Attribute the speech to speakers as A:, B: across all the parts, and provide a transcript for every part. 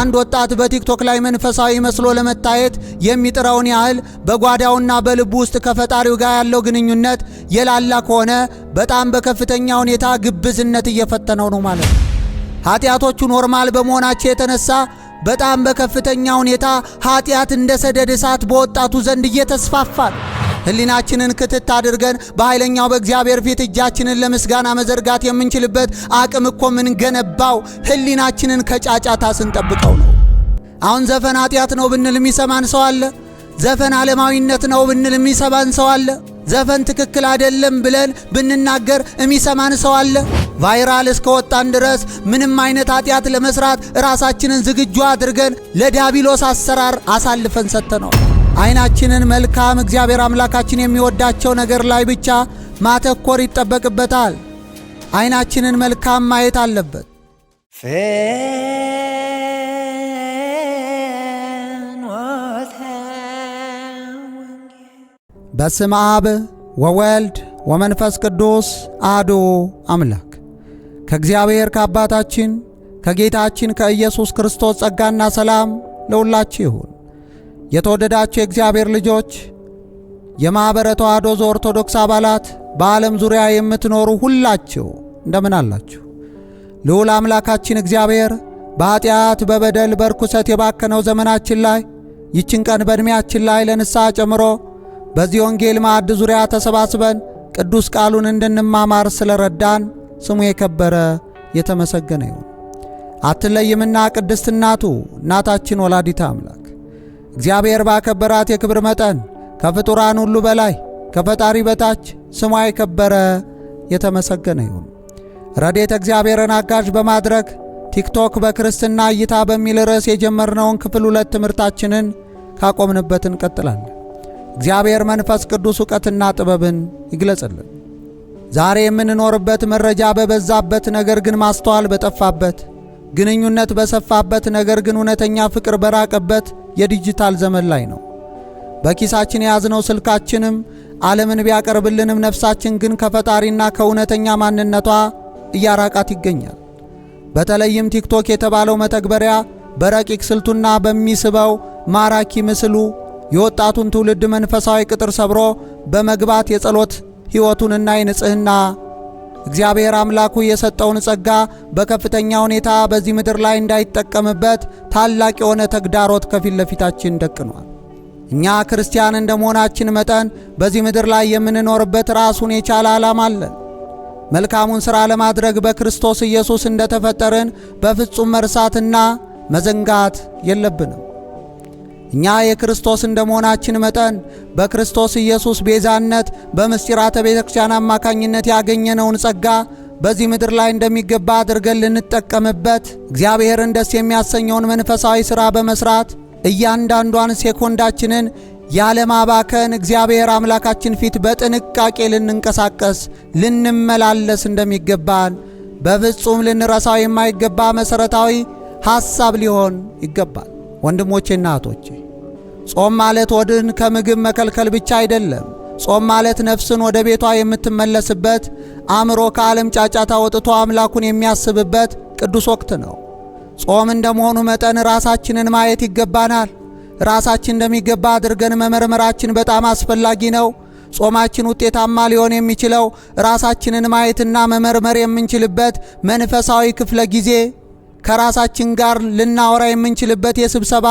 A: አንድ ወጣት በቲክቶክ ላይ መንፈሳዊ መስሎ ለመታየት የሚጥረውን ያህል በጓዳውና በልቡ ውስጥ ከፈጣሪው ጋር ያለው ግንኙነት የላላ ከሆነ በጣም በከፍተኛ ሁኔታ ግብዝነት እየፈተነው ነው ማለት ነው። ኃጢአቶቹ ኖርማል በመሆናቸው የተነሳ በጣም በከፍተኛ ሁኔታ ኃጢአት እንደ ሰደድ እሳት በወጣቱ ዘንድ እየተስፋፋ ህሊናችንን ክትት አድርገን በኃይለኛው በእግዚአብሔር ፊት እጃችንን ለምስጋና መዘርጋት የምንችልበት አቅም እኮ ምን ገነባው ህሊናችንን ከጫጫታ ስንጠብቀው ነው። አሁን ዘፈን ኃጢአት ነው ብንል የሚሰማን ሰው አለ። ዘፈን ዓለማዊነት ነው ብንል የሚሰማን ሰው አለ። ዘፈን ትክክል አይደለም ብለን ብንናገር የሚሰማን ሰው አለ። ቫይራል እስከወጣን ድረስ ምንም አይነት ኃጢአት ለመስራት ራሳችንን ዝግጁ አድርገን ለዲያብሎስ አሰራር አሳልፈን ሰጥተነዋል። አይናችንን መልካም እግዚአብሔር አምላካችን የሚወዳቸው ነገር ላይ ብቻ ማተኮር ይጠበቅበታል። አይናችንን መልካም ማየት አለበት። በስመ አብ ወወልድ ወመንፈስ ቅዱስ አሐዱ አምላክ። ከእግዚአብሔር ከአባታችን ከጌታችን ከኢየሱስ ክርስቶስ ጸጋና ሰላም ለሁላችሁ ይሁን። የተወደዳችሁ የእግዚአብሔር ልጆች፣ የማኅበረ ተዋሕዶ ዘኦርቶዶክስ አባላት፣ በዓለም ዙሪያ የምትኖሩ ሁላችሁ እንደምን አላችሁ? ልዑል አምላካችን እግዚአብሔር በኃጢአት በበደል በርኩሰት የባከነው ዘመናችን ላይ ይችን ቀን በዕድሜያችን ላይ ለንስሐ ጨምሮ በዚህ ወንጌል ማዕድ ዙሪያ ተሰባስበን ቅዱስ ቃሉን እንድንማማር ስለረዳን ስሙ የከበረ የተመሰገነ ይሁን። አትለይምና ቅድስት እናታችን ወላዲተ አምላክ እግዚአብሔር ባከበራት የክብር መጠን ከፍጡራን ሁሉ በላይ ከፈጣሪ በታች ስሟ የከበረ የተመሰገነ ይሁን። ረድኤተ እግዚአብሔርን አጋዥ በማድረግ ቲክቶክ በክርስትና እይታ በሚል ርዕስ የጀመርነውን ክፍል 2 ትምህርታችንን ካቆምንበት እንቀጥላለን። እግዚአብሔር መንፈስ ቅዱስ ዕውቀትና ጥበብን ይግለጽልን። ዛሬ የምንኖርበት መረጃ በበዛበት ነገር ግን ማስተዋል በጠፋበት፣ ግንኙነት በሰፋበት ነገር ግን እውነተኛ ፍቅር በራቀበት የዲጂታል ዘመን ላይ ነው። በኪሳችን የያዝነው ስልካችንም ዓለምን ቢያቀርብልንም ነፍሳችን ግን ከፈጣሪና ከእውነተኛ ማንነቷ እያራቃት ይገኛል። በተለይም ቲክቶክ የተባለው መተግበሪያ በረቂቅ ስልቱና በሚስበው ማራኪ ምስሉ የወጣቱን ትውልድ መንፈሳዊ ቅጥር ሰብሮ በመግባት የጸሎት ሕይወቱንና የንጽህና እግዚአብሔር አምላኩ የሰጠውን ጸጋ በከፍተኛ ሁኔታ በዚህ ምድር ላይ እንዳይጠቀምበት ታላቅ የሆነ ተግዳሮት ከፊት ለፊታችን ደቅኗል። እኛ ክርስቲያን እንደመሆናችን መጠን በዚህ ምድር ላይ የምንኖርበት ራሱን የቻለ ዓላማ አለን። መልካሙን ሥራ ለማድረግ በክርስቶስ ኢየሱስ እንደተፈጠርን በፍጹም መርሳትና መዘንጋት የለብንም። እኛ የክርስቶስ እንደመሆናችን መጠን በክርስቶስ ኢየሱስ ቤዛነት በምስጢራተ ቤተክርስቲያን አማካኝነት ያገኘነውን ጸጋ በዚህ ምድር ላይ እንደሚገባ አድርገን ልንጠቀምበት እግዚአብሔርን ደስ የሚያሰኘውን መንፈሳዊ ሥራ በመስራት እያንዳንዷን ሴኮንዳችንን ያለማባከን እግዚአብሔር አምላካችን ፊት በጥንቃቄ ልንንቀሳቀስ ልንመላለስ እንደሚገባን በፍጹም ልንረሳው የማይገባ መሠረታዊ ሐሳብ ሊሆን ይገባል። ወንድሞቼና እህቶቼ፣ ጾም ማለት ሆድን ከምግብ መከልከል ብቻ አይደለም። ጾም ማለት ነፍስን ወደ ቤቷ የምትመለስበት፣ አእምሮ ከዓለም ጫጫታ ወጥቶ አምላኩን የሚያስብበት ቅዱስ ወቅት ነው። ጾም እንደመሆኑ መጠን ራሳችንን ማየት ይገባናል። ራሳችን እንደሚገባ አድርገን መመርመራችን በጣም አስፈላጊ ነው። ጾማችን ውጤታማ ሊሆን የሚችለው ራሳችንን ማየትና መመርመር የምንችልበት መንፈሳዊ ክፍለ ጊዜ ከራሳችን ጋር ልናወራ የምንችልበት የስብሰባ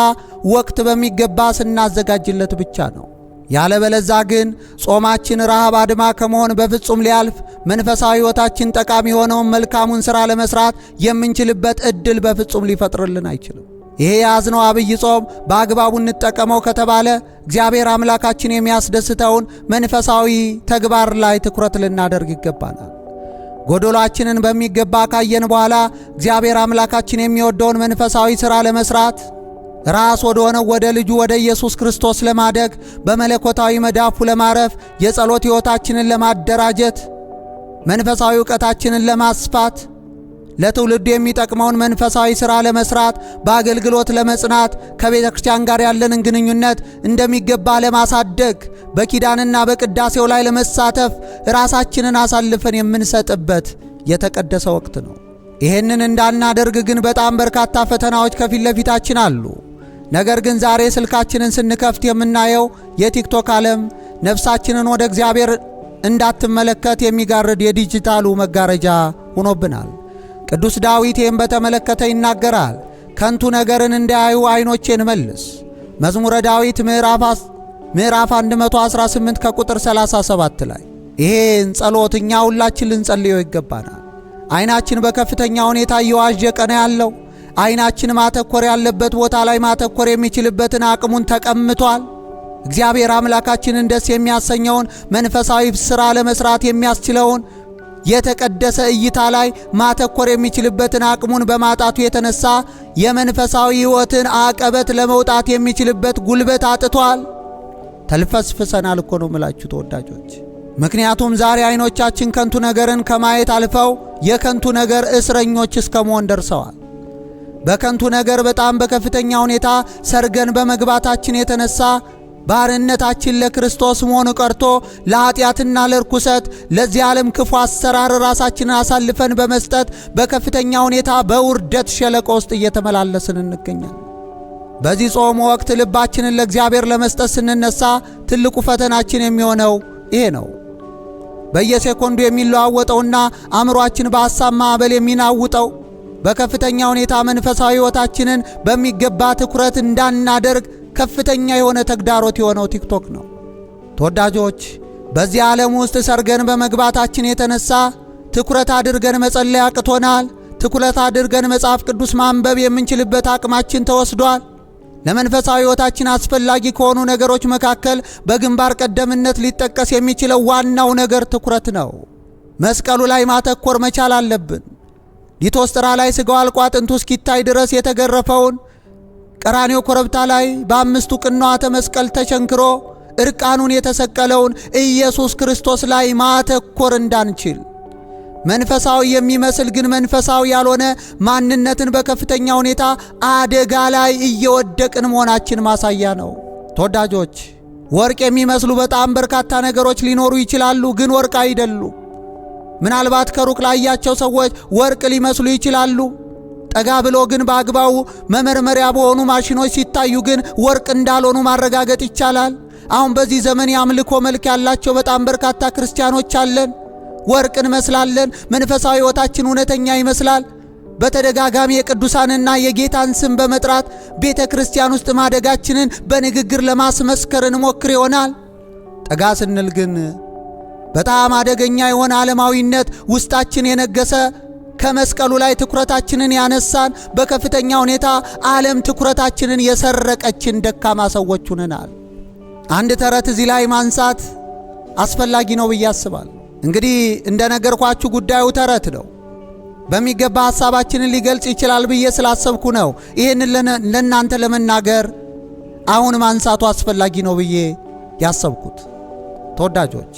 A: ወቅት በሚገባ ስናዘጋጅለት ብቻ ነው። ያለበለዛ ግን ጾማችን ረሃብ አድማ ከመሆን በፍጹም ሊያልፍ መንፈሳዊ ሕይወታችን ጠቃሚ የሆነውን መልካሙን ሥራ ለመስራት የምንችልበት ዕድል በፍጹም ሊፈጥርልን አይችልም። ይሄ የያዝነው አብይ ጾም በአግባቡ እንጠቀመው ከተባለ እግዚአብሔር አምላካችን የሚያስደስተውን መንፈሳዊ ተግባር ላይ ትኩረት ልናደርግ ይገባናል። ጎዶላችንን በሚገባ ካየን በኋላ እግዚአብሔር አምላካችን የሚወደውን መንፈሳዊ ሥራ ለመስራት ራስ ወደ ሆነው ወደ ልጁ ወደ ኢየሱስ ክርስቶስ ለማደግ በመለኮታዊ መዳፉ ለማረፍ የጸሎት ሕይወታችንን ለማደራጀት መንፈሳዊ ዕውቀታችንን ለማስፋት ለትውልዱ የሚጠቅመውን መንፈሳዊ ሥራ ለመስራት በአገልግሎት ለመጽናት ከቤተ ክርስቲያን ጋር ያለንን ግንኙነት እንደሚገባ ለማሳደግ በኪዳንና በቅዳሴው ላይ ለመሳተፍ ራሳችንን አሳልፈን የምንሰጥበት የተቀደሰ ወቅት ነው። ይህንን እንዳናደርግ ግን በጣም በርካታ ፈተናዎች ከፊት ለፊታችን አሉ። ነገር ግን ዛሬ ስልካችንን ስንከፍት የምናየው የቲክቶክ ዓለም ነፍሳችንን ወደ እግዚአብሔር እንዳትመለከት የሚጋርድ የዲጂታሉ መጋረጃ ሆኖብናል። ቅዱስ ዳዊት ይህን በተመለከተ ይናገራል። ከንቱ ነገርን እንዳያዩ ዓይኖቼን መልስ። መዝሙረ ዳዊት ምዕራፍ 118 ከቁጥር 37 ላይ ይሄን ጸሎት እኛ ሁላችን ልንጸልየው ይገባናል። ዓይናችን በከፍተኛ ሁኔታ እየዋዠቀ ነው ያለው። ዓይናችን ማተኮር ያለበት ቦታ ላይ ማተኮር የሚችልበትን አቅሙን ተቀምቷል። እግዚአብሔር አምላካችንን ደስ የሚያሰኘውን መንፈሳዊ ሥራ ለመስራት የሚያስችለውን የተቀደሰ እይታ ላይ ማተኮር የሚችልበትን አቅሙን በማጣቱ የተነሳ የመንፈሳዊ ሕይወትን አቀበት ለመውጣት የሚችልበት ጉልበት አጥቷል። ተልፈስፍሰናል እኮ ነው ምላችሁ ተወዳጆች። ምክንያቱም ዛሬ ዓይኖቻችን ከንቱ ነገርን ከማየት አልፈው የከንቱ ነገር እስረኞች እስከ መሆን ደርሰዋል። በከንቱ ነገር በጣም በከፍተኛ ሁኔታ ሰርገን በመግባታችን የተነሳ ባርነታችን ለክርስቶስ መሆኑ ቀርቶ ለኃጢአትና ለርኩሰት ለዚህ ዓለም ክፉ አሰራር ራሳችንን አሳልፈን በመስጠት በከፍተኛ ሁኔታ በውርደት ሸለቆ ውስጥ እየተመላለስን እንገኛለን። በዚህ ጾም ወቅት ልባችንን ለእግዚአብሔር ለመስጠት ስንነሳ ትልቁ ፈተናችን የሚሆነው ይሄ ነው። በየሴኮንዱ የሚለዋወጠውና አእምሮአችን በሐሳብ ማዕበል የሚናውጠው በከፍተኛ ሁኔታ መንፈሳዊ ሕይወታችንን በሚገባ ትኩረት እንዳናደርግ ከፍተኛ የሆነ ተግዳሮት የሆነው ቲክቶክ ነው። ተወዳጆች፣ በዚህ ዓለም ውስጥ ሰርገን በመግባታችን የተነሳ ትኩረት አድርገን መጸለይ አቅቶናል። ትኩረት አድርገን መጽሐፍ ቅዱስ ማንበብ የምንችልበት አቅማችን ተወስዷል። ለመንፈሳዊ ሕይወታችን አስፈላጊ ከሆኑ ነገሮች መካከል በግንባር ቀደምነት ሊጠቀስ የሚችለው ዋናው ነገር ትኩረት ነው። መስቀሉ ላይ ማተኮር መቻል አለብን። ሊቶስጥራ ላይ ሥጋው አልቆ አጥንቱ እስኪታይ ድረስ የተገረፈውን ቀራንዮ ኮረብታ ላይ በአምስቱ ቅንዋተ መስቀል ተቸንክሮ እርቃኑን የተሰቀለውን ኢየሱስ ክርስቶስ ላይ ማተኮር እንዳንችል መንፈሳዊ የሚመስል ግን መንፈሳዊ ያልሆነ ማንነትን በከፍተኛ ሁኔታ አደጋ ላይ እየወደቅን መሆናችን ማሳያ ነው። ተወዳጆች፣ ወርቅ የሚመስሉ በጣም በርካታ ነገሮች ሊኖሩ ይችላሉ፣ ግን ወርቅ አይደሉም። ምናልባት ከሩቅ ላያቸው ሰዎች ወርቅ ሊመስሉ ይችላሉ። ጠጋ ብሎ ግን በአግባቡ መመርመሪያ በሆኑ ማሽኖች ሲታዩ ግን ወርቅ እንዳልሆኑ ማረጋገጥ ይቻላል። አሁን በዚህ ዘመን የአምልኮ መልክ ያላቸው በጣም በርካታ ክርስቲያኖች አለን። ወርቅ እንመስላለን። መንፈሳዊ ሕይወታችን እውነተኛ ይመስላል። በተደጋጋሚ የቅዱሳንና የጌታን ስም በመጥራት ቤተ ክርስቲያን ውስጥ ማደጋችንን በንግግር ለማስመስከር እንሞክር ይሆናል። ጠጋ ስንል ግን በጣም አደገኛ የሆነ ዓለማዊነት ውስጣችን የነገሰ ከመስቀሉ ላይ ትኩረታችንን ያነሳን በከፍተኛ ሁኔታ ዓለም ትኩረታችንን የሰረቀችን ደካማ ሰዎች ሆነናል። አንድ ተረት እዚህ ላይ ማንሳት አስፈላጊ ነው ብዬ አስባለሁ። እንግዲህ እንደነገርኳችሁ ጉዳዩ ተረት ነው። በሚገባ ሐሳባችንን ሊገልጽ ይችላል ብዬ ስላሰብኩ ነው ይህንን ለእናንተ ለመናገር አሁን ማንሳቱ አስፈላጊ ነው ብዬ ያሰብኩት። ተወዳጆች፣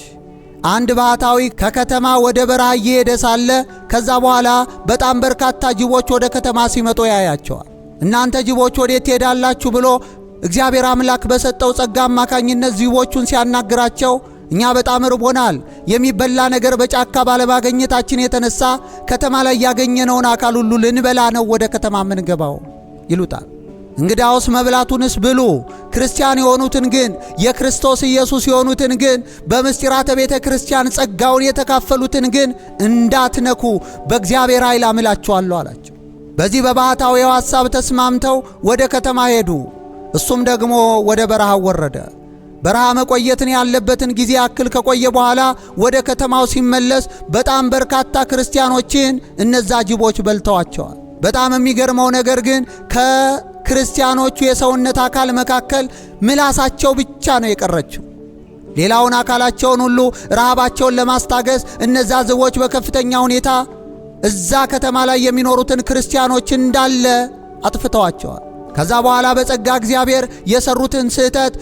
A: አንድ ባህታዊ ከከተማ ወደ በረሃ እየሄደ ሳለ ከዛ በኋላ በጣም በርካታ ጅቦች ወደ ከተማ ሲመጡ ያያቸዋል። እናንተ ጅቦች ወዴት ትሄዳላችሁ ብሎ እግዚአብሔር አምላክ በሰጠው ጸጋ አማካኝነት ጅቦቹን ሲያናግራቸው እኛ በጣም ርቦናል፣ የሚበላ ነገር በጫካ ባለማግኘታችን የተነሳ ከተማ ላይ ያገኘነውን አካል ሁሉ ልንበላ ነው ወደ ከተማ የምንገባው ይሉታል። እንግዳውስ መብላቱንስ ብሉ፣ ክርስቲያን የሆኑትን ግን የክርስቶስ ኢየሱስ የሆኑትን ግን በምስጢራተ ቤተ ክርስቲያን ጸጋውን የተካፈሉትን ግን እንዳትነኩ በእግዚአብሔር ኃይል አምላችኋለሁ አላቸው። በዚህ በባህታዊው ሐሳብ ተስማምተው ወደ ከተማ ሄዱ። እሱም ደግሞ ወደ በረሃ ወረደ። በረሃ መቆየትን ያለበትን ጊዜ ያክል ከቆየ በኋላ ወደ ከተማው ሲመለስ በጣም በርካታ ክርስቲያኖችን እነዛ ጅቦች በልተዋቸዋል። በጣም የሚገርመው ነገር ግን ከክርስቲያኖቹ የሰውነት አካል መካከል ምላሳቸው ብቻ ነው የቀረችው። ሌላውን አካላቸውን ሁሉ ረሃባቸውን ለማስታገስ እነዛ ጅቦች በከፍተኛ ሁኔታ እዛ ከተማ ላይ የሚኖሩትን ክርስቲያኖች እንዳለ አጥፍተዋቸዋል። ከዛ በኋላ በጸጋ እግዚአብሔር የሰሩትን ስህተት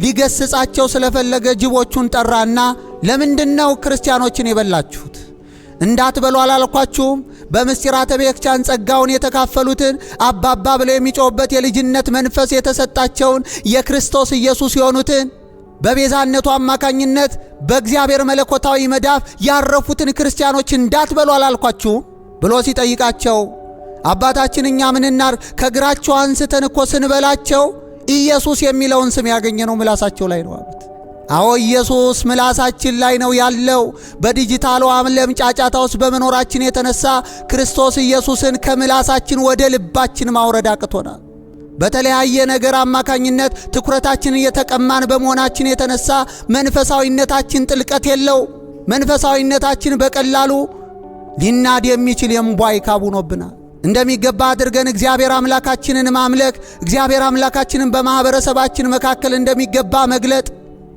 A: ሊገስጻቸው ስለፈለገ ጅቦቹን ጠራና ለምንድነው ክርስቲያኖችን የበላችሁት? እንዳትበሉ አላልኳችሁም? በምስጢራተ ቤተ ክርስቲያን ጸጋውን የተካፈሉትን አባባ ብለው የሚጮህበት የልጅነት መንፈስ የተሰጣቸውን የክርስቶስ ኢየሱስ የሆኑትን በቤዛነቱ አማካኝነት በእግዚአብሔር መለኮታዊ መዳፍ ያረፉትን ክርስቲያኖች እንዳትበሉ አላልኳችሁም? ብሎ ሲጠይቃቸው አባታችን እኛ ምን እናድርግ? ከእግራቸው አንስተን እኮ ስንበላቸው ኢየሱስ የሚለውን ስም ያገኘነው ምላሳቸው ላይ ነው አሉት። አዎ ኢየሱስ ምላሳችን ላይ ነው ያለው። በዲጂታሉ ዓለም ጫጫታ ውስጥ በመኖራችን የተነሳ ክርስቶስ ኢየሱስን ከምላሳችን ወደ ልባችን ማውረድ አቅቶናል። በተለያየ ነገር አማካኝነት ትኩረታችንን እየተቀማን በመሆናችን የተነሳ መንፈሳዊነታችን ጥልቀት የለው። መንፈሳዊነታችን በቀላሉ ሊናድ የሚችል የእምቧይ ካብ ሆኖብናል። እንደሚገባ አድርገን እግዚአብሔር አምላካችንን ማምለክ፣ እግዚአብሔር አምላካችንን በማህበረሰባችን መካከል እንደሚገባ መግለጥ፣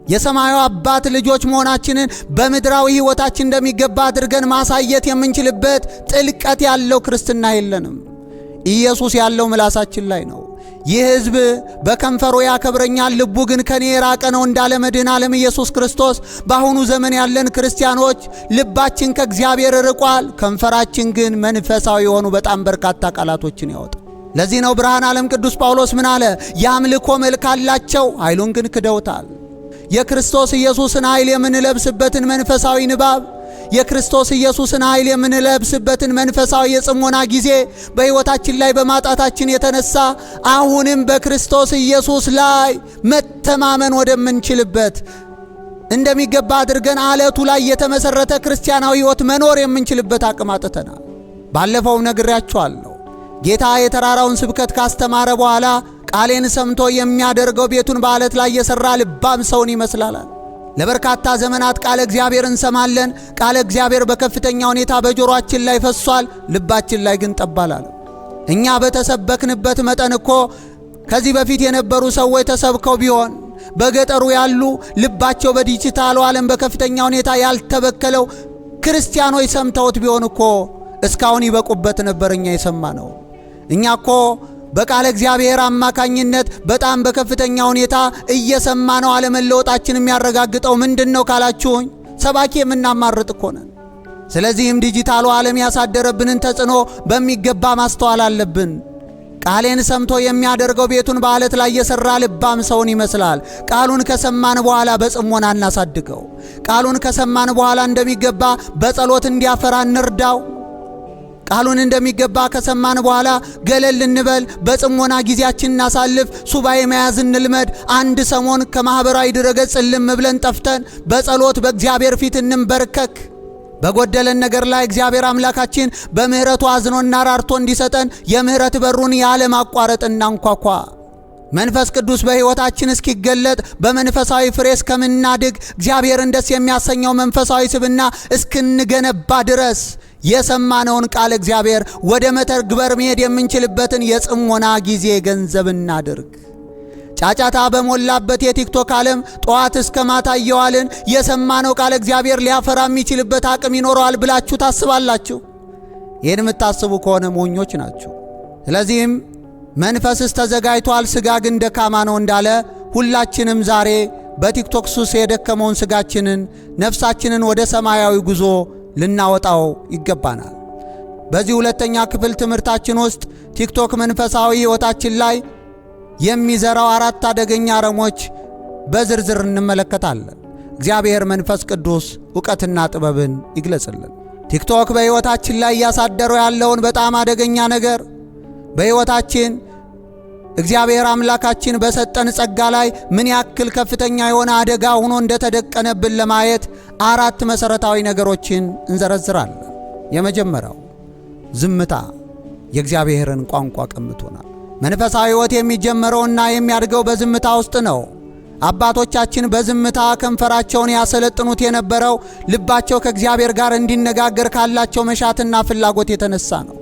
A: የሰማዩ አባት ልጆች መሆናችንን በምድራዊ ሕይወታችን እንደሚገባ አድርገን ማሳየት የምንችልበት ጥልቀት ያለው ክርስትና የለንም። ኢየሱስ ያለው ምላሳችን ላይ ነው። ይህ ሕዝብ በከንፈሩ ያከብረኛል፣ ልቡ ግን ከኔ የራቀ ነው እንዳለ መድኃኔ ዓለም ኢየሱስ ክርስቶስ፣ በአሁኑ ዘመን ያለን ክርስቲያኖች ልባችን ከእግዚአብሔር ርቋል፣ ከንፈራችን ግን መንፈሳዊ የሆኑ በጣም በርካታ ቃላቶችን ያወጣል። ለዚህ ነው ብርሃነ ዓለም ቅዱስ ጳውሎስ ምን አለ? የአምልኮ መልክ አላቸው፣ ኃይሉን ግን ክደውታል። የክርስቶስ ኢየሱስን ኃይል የምንለብስበትን መንፈሳዊ ንባብ፣ የክርስቶስ ኢየሱስን ኃይል የምንለብስበትን መንፈሳዊ የጽሞና ጊዜ በሕይወታችን ላይ በማጣታችን የተነሳ አሁንም በክርስቶስ ኢየሱስ ላይ መተማመን ወደምንችልበት እንደሚገባ አድርገን አለቱ ላይ የተመሰረተ ክርስቲያናዊ ሕይወት መኖር የምንችልበት አቅም አጥተናል። ባለፈው ነግሬያችኋለሁ። ጌታ የተራራውን ስብከት ካስተማረ በኋላ ቃሌን ሰምቶ የሚያደርገው ቤቱን በአለት ላይ የሰራ ልባም ሰውን ይመስላል። ለበርካታ ዘመናት ቃለ እግዚአብሔር እንሰማለን። ቃለ እግዚአብሔር በከፍተኛ ሁኔታ በጆሮአችን ላይ ፈሷል፣ ልባችን ላይ ግን ጠባላል። እኛ በተሰበክንበት መጠን እኮ ከዚህ በፊት የነበሩ ሰዎች ተሰብከው ቢሆን በገጠሩ ያሉ ልባቸው በዲጂታሉ ዓለም በከፍተኛ ሁኔታ ያልተበከለው ክርስቲያኖች ሰምተውት ቢሆን እኮ እስካሁን ይበቁበት ነበር። እኛ የሰማነው እኛ እኮ በቃለ እግዚአብሔር አማካኝነት በጣም በከፍተኛ ሁኔታ እየሰማነው አለመለወጣችን የሚያረጋግጠው ምንድነው ካላችሁኝ፣ ሰባኪ የምናማርጥ እኮ ነን። ስለዚህም ዲጂታሉ ዓለም ያሳደረብንን ተጽዕኖ በሚገባ ማስተዋል አለብን። ቃሌን ሰምቶ የሚያደርገው ቤቱን በአለት ላይ የሰራ ልባም ሰውን ይመስላል። ቃሉን ከሰማን በኋላ በጽሞና እናሳድገው። ቃሉን ከሰማን በኋላ እንደሚገባ በጸሎት እንዲያፈራ እንርዳው። ቃሉን እንደሚገባ ከሰማን በኋላ ገለል እንበል፣ በጽሞና ጊዜያችን እናሳልፍ፣ ሱባኤ መያዝ እንልመድ። አንድ ሰሞን ከማህበራዊ ድረገጽ ልም ብለን ጠፍተን በጸሎት በእግዚአብሔር ፊት እንንበርከክ። በጎደለን ነገር ላይ እግዚአብሔር አምላካችን በምህረቱ አዝኖና ራርቶ እንዲሰጠን የምህረት በሩን ያለ ማቋረጥ እናንኳኳ። መንፈስ ቅዱስ በሕይወታችን እስኪገለጥ በመንፈሳዊ ፍሬ እስከምናድግ እግዚአብሔርን ደስ የሚያሰኘው መንፈሳዊ ስብና እስክንገነባ ድረስ የሰማነውን ቃል እግዚአብሔር ወደ መተግበር መሄድ የምንችልበትን የጽሞና ጊዜ ገንዘብ እናድርግ። ጫጫታ በሞላበት የቲክቶክ ዓለም ጠዋት እስከ ማታ እየዋልን የሰማነው ቃል እግዚአብሔር ሊያፈራ የሚችልበት አቅም ይኖረዋል ብላችሁ ታስባላችሁ? ይህን የምታስቡ ከሆነ ሞኞች ናችሁ። ስለዚህም መንፈስስ ተዘጋጅቷል፣ ሥጋ ግን ደካማ ነው እንዳለ ሁላችንም ዛሬ በቲክቶክ ሱስ የደከመውን ሥጋችንን ነፍሳችንን ወደ ሰማያዊ ጉዞ ልናወጣው ይገባናል። በዚህ ሁለተኛ ክፍል ትምህርታችን ውስጥ ቲክቶክ መንፈሳዊ ሕይወታችን ላይ የሚዘራው 4 አደገኛ አረሞች በዝርዝር እንመለከታለን። እግዚአብሔር መንፈስ ቅዱስ ዕውቀትና ጥበብን ይግለጽልን። ቲክቶክ በሕይወታችን ላይ እያሳደረው ያለውን በጣም አደገኛ ነገር በሕይወታችን እግዚአብሔር አምላካችን በሰጠን ጸጋ ላይ ምን ያክል ከፍተኛ የሆነ አደጋ ሆኖ እንደተደቀነብን ለማየት 4 መሰረታዊ ነገሮችን እንዘረዝራለን። የመጀመሪያው ዝምታ የእግዚአብሔርን ቋንቋ ቀምቶናል። መንፈሳዊ ሕይወት የሚጀመረውና የሚያድገው በዝምታ ውስጥ ነው። አባቶቻችን በዝምታ ከንፈራቸውን ያሰለጥኑት የነበረው ልባቸው ከእግዚአብሔር ጋር እንዲነጋገር ካላቸው መሻትና ፍላጎት የተነሳ ነው።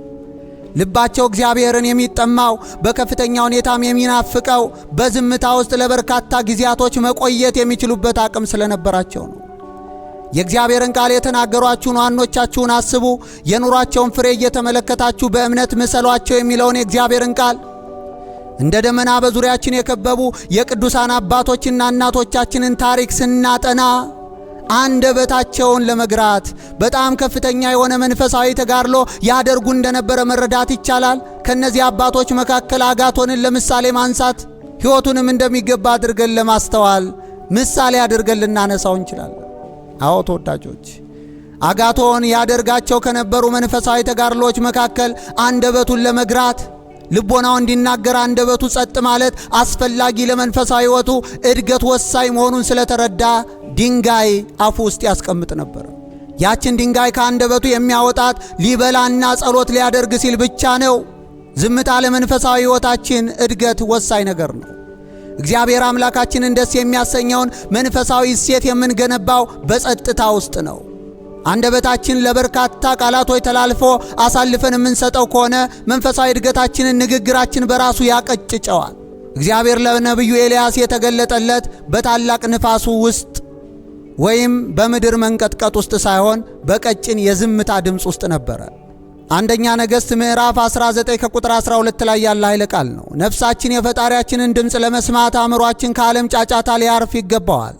A: ልባቸው እግዚአብሔርን የሚጠማው በከፍተኛ ሁኔታም የሚናፍቀው በዝምታ ውስጥ ለበርካታ ጊዜያቶች መቆየት የሚችሉበት አቅም ስለነበራቸው ነው። የእግዚአብሔርን ቃል የተናገሯችሁን ዋኖቻችሁን አስቡ፣ የኑሯቸውን ፍሬ እየተመለከታችሁ በእምነት ምሰሏቸው የሚለውን የእግዚአብሔርን ቃል እንደ ደመና በዙሪያችን የከበቡ የቅዱሳን አባቶችና እናቶቻችንን ታሪክ ስናጠና አንደበታቸውን ለመግራት በጣም ከፍተኛ የሆነ መንፈሳዊ ተጋድሎ ያደርጉ እንደነበረ መረዳት ይቻላል። ከነዚህ አባቶች መካከል አጋቶንን ለምሳሌ ማንሳት፣ ሕይወቱንም እንደሚገባ አድርገን ለማስተዋል ምሳሌ አድርገን ልናነሳው እንችላለን። አዎ ተወዳጆች፣ አጋቶን ያደርጋቸው ከነበሩ መንፈሳዊ ተጋድሎች መካከል አንደበቱን ለመግራት ልቦናው እንዲናገር አንደበቱ ጸጥ ማለት አስፈላጊ ለመንፈሳዊ ሕይወቱ እድገት ወሳኝ መሆኑን ስለተረዳ ድንጋይ አፉ ውስጥ ያስቀምጥ ነበር። ያችን ድንጋይ ከአንደበቱ የሚያወጣት ሊበላና ጸሎት ሊያደርግ ሲል ብቻ ነው። ዝምታ ለመንፈሳዊ ሕይወታችን እድገት ወሳኝ ነገር ነው። እግዚአብሔር አምላካችንን ደስ የሚያሰኘውን መንፈሳዊ እሴት የምንገነባው በጸጥታ ውስጥ ነው። አንደበታችን ለበርካታ ቃላቶች ተላልፎ አሳልፈን የምንሰጠው ከሆነ መንፈሳዊ እድገታችንን ንግግራችን በራሱ ያቀጭጨዋል። እግዚአብሔር ለነቢዩ ኤልያስ የተገለጠለት በታላቅ ንፋሱ ውስጥ ወይም በምድር መንቀጥቀጥ ውስጥ ሳይሆን በቀጭን የዝምታ ድምፅ ውስጥ ነበረ። አንደኛ ነገሥት ምዕራፍ 19 ከቁጥር 12 ላይ ያለ ኃይለ ቃል ነው። ነፍሳችን የፈጣሪያችንን ድምፅ ለመስማት አእምሯችን ከዓለም ጫጫታ ሊያርፍ ይገባዋል።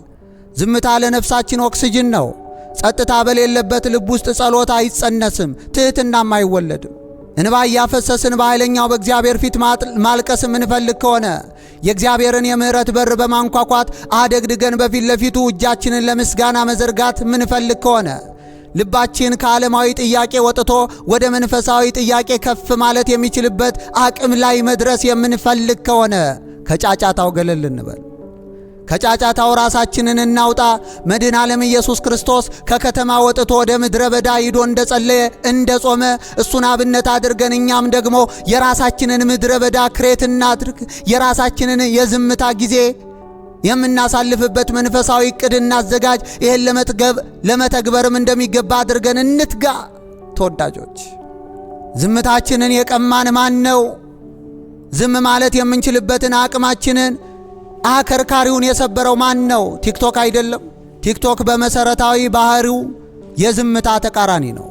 A: ዝምታ ለነፍሳችን ኦክሲጅን ነው። ጸጥታ በሌለበት ልብ ውስጥ ጸሎት አይጸነስም፣ ትሕትናም አይወለድም። እንባ እያፈሰስን በኃይለኛው በእግዚአብሔር ፊት ማልቀስ የምንፈልግ ከሆነ የእግዚአብሔርን የምሕረት በር በማንኳኳት አደግድገን በፊት ለፊቱ እጃችንን ለምስጋና መዘርጋት የምንፈልግ ከሆነ ልባችን ከዓለማዊ ጥያቄ ወጥቶ ወደ መንፈሳዊ ጥያቄ ከፍ ማለት የሚችልበት አቅም ላይ መድረስ የምንፈልግ ከሆነ ከጫጫታው ገለል እንበል። ከጫጫታው ራሳችንን እናውጣ። መድኃኔ ዓለም ኢየሱስ ክርስቶስ ከከተማ ወጥቶ ወደ ምድረ በዳ ሂዶ እንደጸለየ እንደጾመ እሱን አብነት አድርገን እኛም ደግሞ የራሳችንን ምድረ በዳ ክሬት እናድርግ። የራሳችንን የዝምታ ጊዜ የምናሳልፍበት መንፈሳዊ ዕቅድ እናዘጋጅ። ይህን ለመተግበርም እንደሚገባ አድርገን እንትጋ። ተወዳጆች፣ ዝምታችንን የቀማን ማን ነው? ዝም ማለት የምንችልበትን አቅማችንን አከርካሪውን የሰበረው ማን ነው? ቲክቶክ አይደለም። ቲክቶክ በመሰረታዊ ባህሪው የዝምታ ተቃራኒ ነው።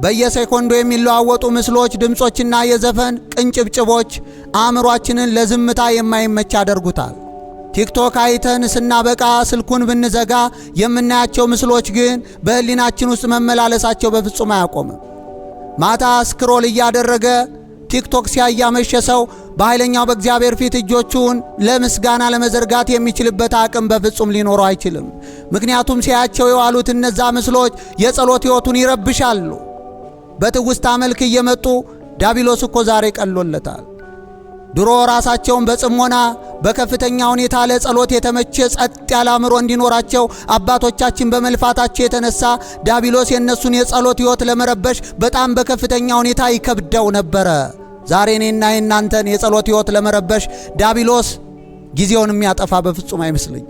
A: በየሴኮንዱ የሚለዋወጡ ምስሎች፣ ድምጾችና የዘፈን ቅንጭብጭቦች አእምሯችንን ለዝምታ የማይመች ያደርጉታል። ቲክቶክ አይተን ስናበቃ ስልኩን ብንዘጋ የምናያቸው ምስሎች ግን በህሊናችን ውስጥ መመላለሳቸው በፍጹም አያቆምም። ማታ ስክሮል እያደረገ ቲክቶክ ሲያመሸ ሰው በኃይለኛው በእግዚአብሔር ፊት እጆቹን ለምስጋና ለመዘርጋት የሚችልበት አቅም በፍጹም ሊኖረው አይችልም። ምክንያቱም ሲያቸው የዋሉት እነዛ ምስሎች የጸሎት ሕይወቱን ይረብሻሉ። በትውስታ መልክ እየመጡ ዲያብሎስ እኮ ዛሬ ቀሎለታል። ድሮ ራሳቸውን በጽሞና በከፍተኛ ሁኔታ ለጸሎት የተመቸ ጸጥ ያለ አእምሮ እንዲኖራቸው አባቶቻችን በመልፋታቸው የተነሳ ዲያብሎስ የነሱን የጸሎት ሕይወት ለመረበሽ በጣም በከፍተኛ ሁኔታ ይከብደው ነበረ። ዛሬ እኔና የእናንተን የጸሎት ሕይወት ለመረበሽ ዲያብሎስ ጊዜውን የሚያጠፋ በፍጹም አይመስልኝ።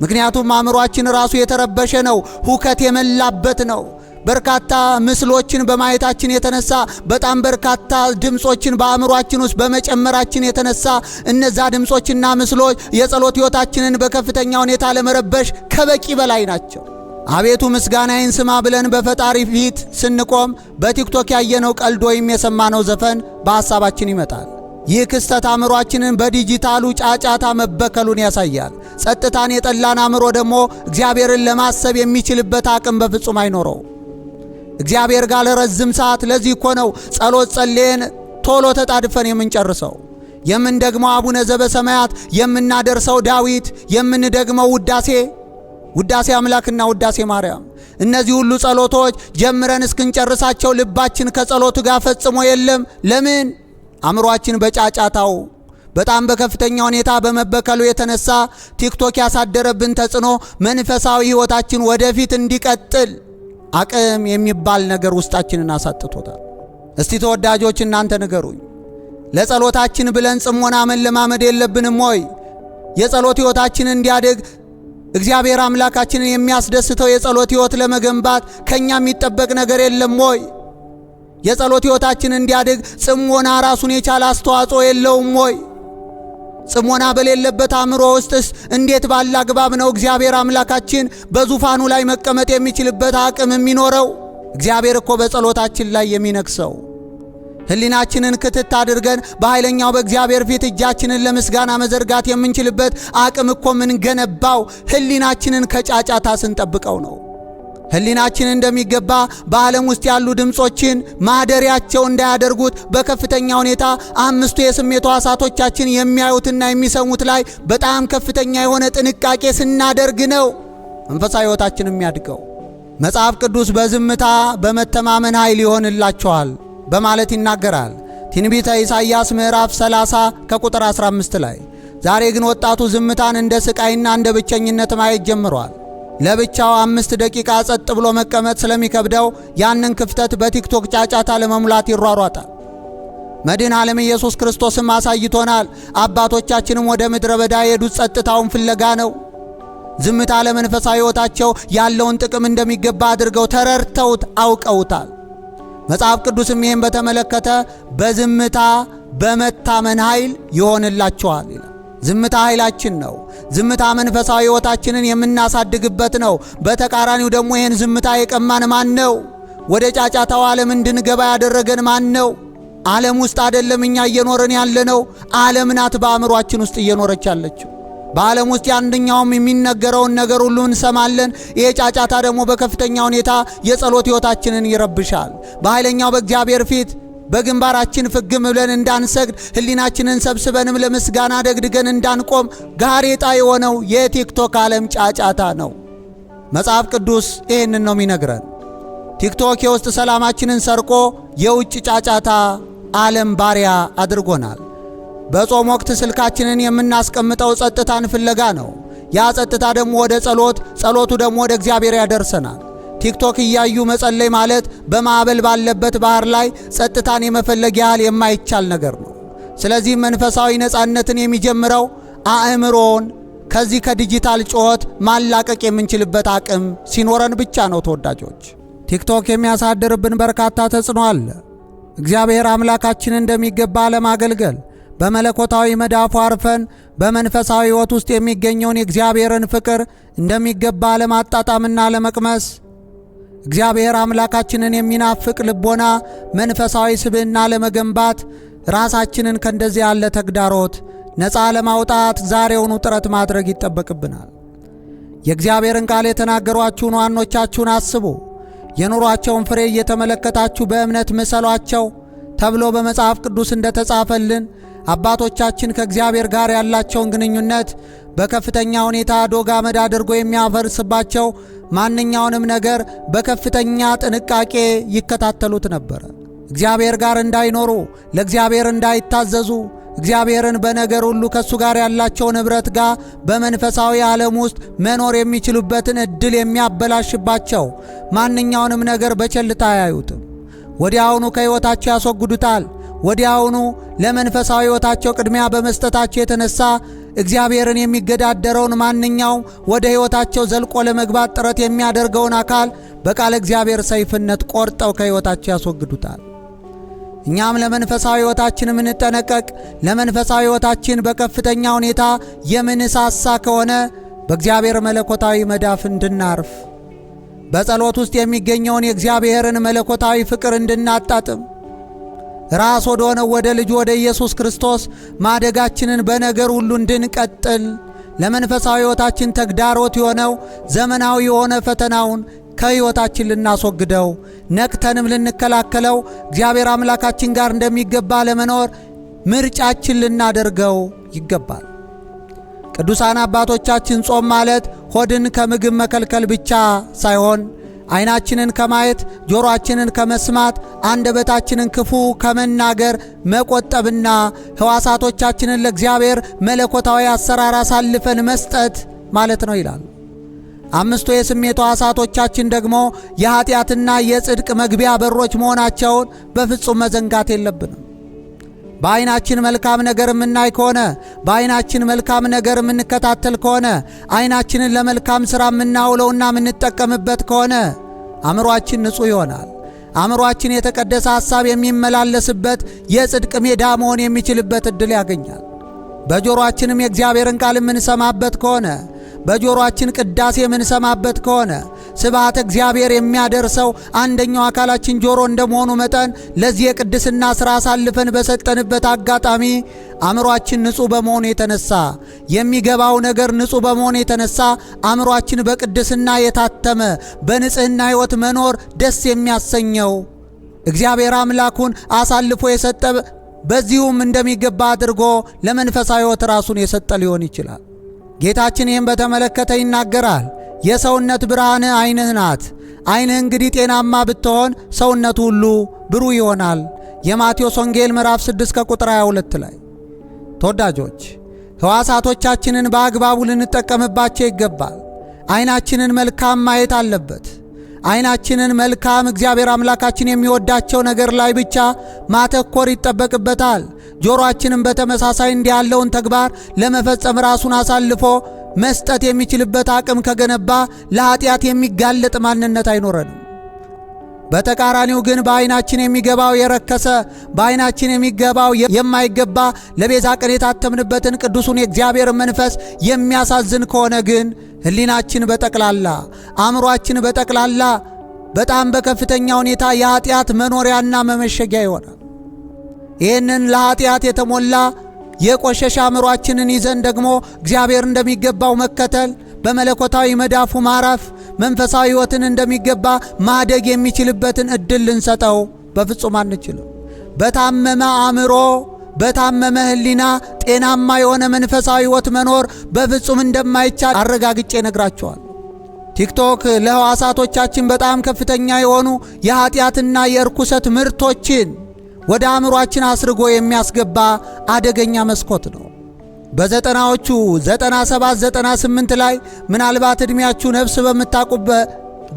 A: ምክንያቱም አእምሯችን ራሱ የተረበሸ ነው፣ ሁከት የመላበት ነው። በርካታ ምስሎችን በማየታችን የተነሳ በጣም በርካታ ድምጾችን በአእምሯችን ውስጥ በመጨመራችን የተነሳ እነዛ ድምጾችና ምስሎች የጸሎት ሕይወታችንን በከፍተኛ ሁኔታ ለመረበሽ ከበቂ በላይ ናቸው። አቤቱ ምስጋናዬን ስማ ብለን በፈጣሪ ፊት ስንቆም በቲክቶክ ያየነው ቀልድ ወይም የሰማነው ዘፈን በሐሳባችን ይመጣል። ይህ ክስተት አእምሯችንን በዲጂታሉ ጫጫታ መበከሉን ያሳያል። ጸጥታን የጠላን አእምሮ ደግሞ እግዚአብሔርን ለማሰብ የሚችልበት አቅም በፍጹም አይኖረው። እግዚአብሔር ጋር ለረዝም ሰዓት ለዚህ እኮ ነው ጸሎት ጸልየን ቶሎ ተጣድፈን የምንጨርሰው። የምንደግመው አቡነ ዘበሰማያት፣ የምናደርሰው ዳዊት፣ የምንደግመው ውዳሴ አምላክና ውዳሴ ማርያም። እነዚህ ሁሉ ጸሎቶች ጀምረን እስክንጨርሳቸው ልባችን ከጸሎቱ ጋር ፈጽሞ የለም። ለምን? አእምሯችን በጫጫታው በጣም በከፍተኛ ሁኔታ በመበከሉ የተነሳ ቲክቶክ ያሳደረብን ተጽዕኖ መንፈሳዊ ሕይወታችን ወደፊት እንዲቀጥል አቅም የሚባል ነገር ውስጣችንን አሳጥቶታል። እስቲ ተወዳጆች እናንተ ንገሩኝ፣ ለጸሎታችን ብለን ጽሞና መለማመድ የለብንም ወይ? የጸሎት ሕይወታችን እንዲያድግ እግዚአብሔር አምላካችንን የሚያስደስተው የጸሎት ሕይወት ለመገንባት ከኛ የሚጠበቅ ነገር የለም ወይ? የጸሎት ሕይወታችን እንዲያድግ ጽሞና ራሱን የቻለ አስተዋጽኦ የለውም ወይ? ጽሞና በሌለበት አእምሮ ውስጥስ እንዴት ባለ አግባብ ነው እግዚአብሔር አምላካችን በዙፋኑ ላይ መቀመጥ የሚችልበት አቅም የሚኖረው? እግዚአብሔር እኮ በጸሎታችን ላይ የሚነግሰው። ህሊናችንን ክትት አድርገን በኃይለኛው በእግዚአብሔር ፊት እጃችንን ለምስጋና መዘርጋት የምንችልበት አቅም እኮ የምንገነባው ህሊናችንን ከጫጫታ ስንጠብቀው ነው። ህሊናችን እንደሚገባ በዓለም ውስጥ ያሉ ድምጾችን ማደሪያቸው እንዳያደርጉት በከፍተኛ ሁኔታ አምስቱ የስሜት ሕዋሳቶቻችን የሚያዩትና የሚሰሙት ላይ በጣም ከፍተኛ የሆነ ጥንቃቄ ስናደርግ ነው መንፈሳዊ ሕይወታችን የሚያድገው። መጽሐፍ ቅዱስ በዝምታ በመተማመን ኃይል ይሆንላቸዋል በማለት ይናገራል። ትንቢተ ኢሳይያስ ምዕራፍ 30 ከቁጥር 15 ላይ። ዛሬ ግን ወጣቱ ዝምታን እንደ ስቃይና እንደ ብቸኝነት ማየት ጀምሯል። ለብቻው 5 ደቂቃ ጸጥ ብሎ መቀመጥ ስለሚከብደው ያንን ክፍተት በቲክቶክ ጫጫታ ለመሙላት ይሯሯጣል። መድኃኔ ዓለም ኢየሱስ ክርስቶስም አሳይቶናል። አባቶቻችንም ወደ ምድረ በዳ የሄዱት ጸጥታውን ፍለጋ ነው። ዝምታ ለመንፈሳዊ ሕይወታቸው ያለውን ጥቅም እንደሚገባ አድርገው ተረድተውት አውቀውታል። መጽሐፍ ቅዱስም ይህን በተመለከተ በዝምታ በመታመን ኃይል ይሆንላቸዋል ይላል። ዝምታ ኃይላችን ነው። ዝምታ መንፈሳዊ ሕይወታችንን የምናሳድግበት ነው። በተቃራኒው ደግሞ ይህን ዝምታ የቀማን ማን ነው? ወደ ጫጫታው ዓለም እንድንገባ ያደረገን ማን ነው? ዓለም ውስጥ አይደለም እኛ እየኖርን ያለነው። ዓለም ናት በአእምሯችን ውስጥ እየኖረች ያለችው። በዓለም ውስጥ ያንደኛውም የሚነገረውን ነገር ሁሉ እንሰማለን። ይሄ ጫጫታ ደግሞ በከፍተኛ ሁኔታ የጸሎት ሕይወታችንን ይረብሻል። በኃይለኛው በእግዚአብሔር ፊት በግንባራችን ፍግም ብለን እንዳንሰግድ፣ ሕሊናችንን ሰብስበንም ለምስጋና ደግድገን እንዳንቆም ጋሬጣ የሆነው የቲክቶክ ዓለም ጫጫታ ነው። መጽሐፍ ቅዱስ ይህንን ነው የሚነግረን። ቲክቶክ የውስጥ ሰላማችንን ሰርቆ የውጭ ጫጫታ ዓለም ባሪያ አድርጎናል። በጾም ወቅት ስልካችንን የምናስቀምጠው ጸጥታን ፍለጋ ነው። ያ ጸጥታ ደግሞ ወደ ጸሎት፣ ጸሎቱ ደግሞ ወደ እግዚአብሔር ያደርሰናል። ቲክቶክ እያዩ መጸለይ ማለት በማዕበል ባለበት ባህር ላይ ጸጥታን የመፈለግ ያህል የማይቻል ነገር ነው። ስለዚህ መንፈሳዊ ነፃነትን የሚጀምረው አእምሮን ከዚህ ከዲጂታል ጩኸት ማላቀቅ የምንችልበት አቅም ሲኖረን ብቻ ነው። ተወዳጆች፣ ቲክቶክ የሚያሳድርብን በርካታ ተጽዕኖ አለ። እግዚአብሔር አምላካችንን እንደሚገባ ለማገልገል በመለኮታዊ መዳፉ አርፈን በመንፈሳዊ ሕይወት ውስጥ የሚገኘውን የእግዚአብሔርን ፍቅር እንደሚገባ ለማጣጣምና ለመቅመስ እግዚአብሔር አምላካችንን የሚናፍቅ ልቦና፣ መንፈሳዊ ስብዕና ለመገንባት ራሳችንን ከእንደዚህ ያለ ተግዳሮት ነፃ ለማውጣት ዛሬውኑ ጥረት ማድረግ ይጠበቅብናል። የእግዚአብሔርን ቃል የተናገሯችሁን ዋኖቻችሁን አስቡ፣ የኑሯቸውን ፍሬ እየተመለከታችሁ በእምነት ምሰሏቸው ተብሎ በመጽሐፍ ቅዱስ እንደተጻፈልን አባቶቻችን ከእግዚአብሔር ጋር ያላቸውን ግንኙነት በከፍተኛ ሁኔታ ዶግ አመድ አድርጎ የሚያፈርስባቸው ማንኛውንም ነገር በከፍተኛ ጥንቃቄ ይከታተሉት ነበር። እግዚአብሔር ጋር እንዳይኖሩ፣ ለእግዚአብሔር እንዳይታዘዙ፣ እግዚአብሔርን በነገር ሁሉ ከሱ ጋር ያላቸውን ኅብረት ጋር በመንፈሳዊ ዓለም ውስጥ መኖር የሚችሉበትን ዕድል የሚያበላሽባቸው ማንኛውንም ነገር በቸልታ አያዩትም። ወዲያውኑ ከሕይወታቸው ያስወግዱታል። ወዲያውኑ ለመንፈሳዊ ሕይወታቸው ቅድሚያ በመስጠታቸው የተነሳ እግዚአብሔርን የሚገዳደረውን ማንኛውም ወደ ሕይወታቸው ዘልቆ ለመግባት ጥረት የሚያደርገውን አካል በቃለ እግዚአብሔር ሰይፍነት ቆርጠው ከሕይወታቸው ያስወግዱታል። እኛም ለመንፈሳዊ ሕይወታችን የምንጠነቀቅ፣ ለመንፈሳዊ ሕይወታችን በከፍተኛ ሁኔታ የምንሳሳ ከሆነ በእግዚአብሔር መለኮታዊ መዳፍ እንድናርፍ፣ በጸሎት ውስጥ የሚገኘውን የእግዚአብሔርን መለኮታዊ ፍቅር እንድናጣጥም፣ ራስ ወደ ሆነው ወደ ልጁ ወደ ኢየሱስ ክርስቶስ ማደጋችንን በነገር ሁሉ እንድንቀጥል፣ ለመንፈሳዊ ሕይወታችን ተግዳሮት የሆነው ዘመናዊ የሆነ ፈተናውን ከሕይወታችን ልናስወግደው፣ ነቅተንም ልንከላከለው፣ እግዚአብሔር አምላካችን ጋር እንደሚገባ ለመኖር ምርጫችን ልናደርገው ይገባል። ቅዱሳን አባቶቻችን ጾም ማለት ሆድን ከምግብ መከልከል ብቻ ሳይሆን ዓይናችንን ከማየት፣ ጆሮአችንን ከመስማት፣ አንደበታችንን ክፉ ከመናገር መቆጠብና ሕዋሳቶቻችንን ለእግዚአብሔር መለኮታዊ አሰራር አሳልፈን መስጠት ማለት ነው ይላል። 5ቱ የስሜት ሕዋሳቶቻችን ደግሞ የኃጢአትና የጽድቅ መግቢያ በሮች መሆናቸውን በፍጹም መዘንጋት የለብንም። በዓይናችን መልካም ነገር የምናይ ከሆነ፣ በዓይናችን መልካም ነገር የምንከታተል ከሆነ፣ ዓይናችንን ለመልካም ሥራ የምናውለውና የምንጠቀምበት ከሆነ አእምሮአችን ንጹሕ ይሆናል። አእምሮአችን የተቀደሰ ሐሳብ የሚመላለስበት የጽድቅ ሜዳ መሆን የሚችልበት ዕድል ያገኛል። በጆሮአችንም የእግዚአብሔርን ቃል የምንሰማበት ከሆነ፣ በጆሮአችን ቅዳሴ የምንሰማበት ከሆነ ስብሐተ እግዚአብሔር የሚያደርሰው አንደኛው አካላችን ጆሮ እንደመሆኑ መጠን ለዚህ የቅድስና ሥራ አሳልፈን በሰጠንበት አጋጣሚ አእምሮአችን ንጹሕ በመሆኑ የተነሳ፣ የሚገባው ነገር ንጹሕ በመሆኑ የተነሳ አእምሮአችን በቅድስና የታተመ በንጽሕና ሕይወት መኖር ደስ የሚያሰኘው እግዚአብሔር አምላኩን አሳልፎ የሰጠ በዚሁም እንደሚገባ አድርጎ ለመንፈሳዊ ሕይወት ራሱን የሰጠ ሊሆን ይችላል። ጌታችን ይህን በተመለከተ ይናገራል። የሰውነት ብርሃን ዓይንህ ናት። ዓይንህ እንግዲህ ጤናማ ብትሆን ሰውነቱ ሁሉ ብሩህ ይሆናል። የማቴዎስ ወንጌል ምዕራፍ 6 ከቁጥር 22 ላይ። ተወዳጆች ሕዋሳቶቻችንን በአግባቡ ልንጠቀምባቸው ይገባል። ዓይናችንን መልካም ማየት አለበት። ዓይናችንን መልካም እግዚአብሔር አምላካችን የሚወዳቸው ነገር ላይ ብቻ ማተኮር ይጠበቅበታል። ጆሮአችንን በተመሳሳይ እንዲህ ያለውን ተግባር ለመፈጸም ራሱን አሳልፎ መስጠት የሚችልበት አቅም ከገነባ ለኃጢአት የሚጋለጥ ማንነት አይኖረንም። በተቃራኒው ግን በዓይናችን የሚገባው የረከሰ፣ በዓይናችን የሚገባው የማይገባ ለቤዛ ቀን የታተምንበትን ቅዱሱን የእግዚአብሔር መንፈስ የሚያሳዝን ከሆነ ግን ሕሊናችን በጠቅላላ አእምሮአችን በጠቅላላ በጣም በከፍተኛ ሁኔታ የኃጢአት መኖሪያና መመሸጊያ ይሆናል። ይህንን ለኃጢአት የተሞላ የቆሸሸ አእምሮአችንን ይዘን ደግሞ እግዚአብሔር እንደሚገባው መከተል፣ በመለኮታዊ መዳፉ ማረፍ፣ መንፈሳዊ ሕይወትን እንደሚገባ ማደግ የሚችልበትን ዕድል ልንሰጠው በፍጹም አንችልም። በታመመ አእምሮ፣ በታመመ ሕሊና ጤናማ የሆነ መንፈሳዊ ሕይወት መኖር በፍጹም እንደማይቻል አረጋግጬ ነግራቸዋል። ቲክቶክ ለሕዋሳቶቻችን በጣም ከፍተኛ የሆኑ የኃጢአትና የርኩሰት ምርቶችን ወደ አእምሮአችን አስርጎ የሚያስገባ አደገኛ መስኮት ነው። በዘጠናዎቹ 97 98 ላይ ምናልባት ዕድሜያችሁ ነፍስ በምታውቁበት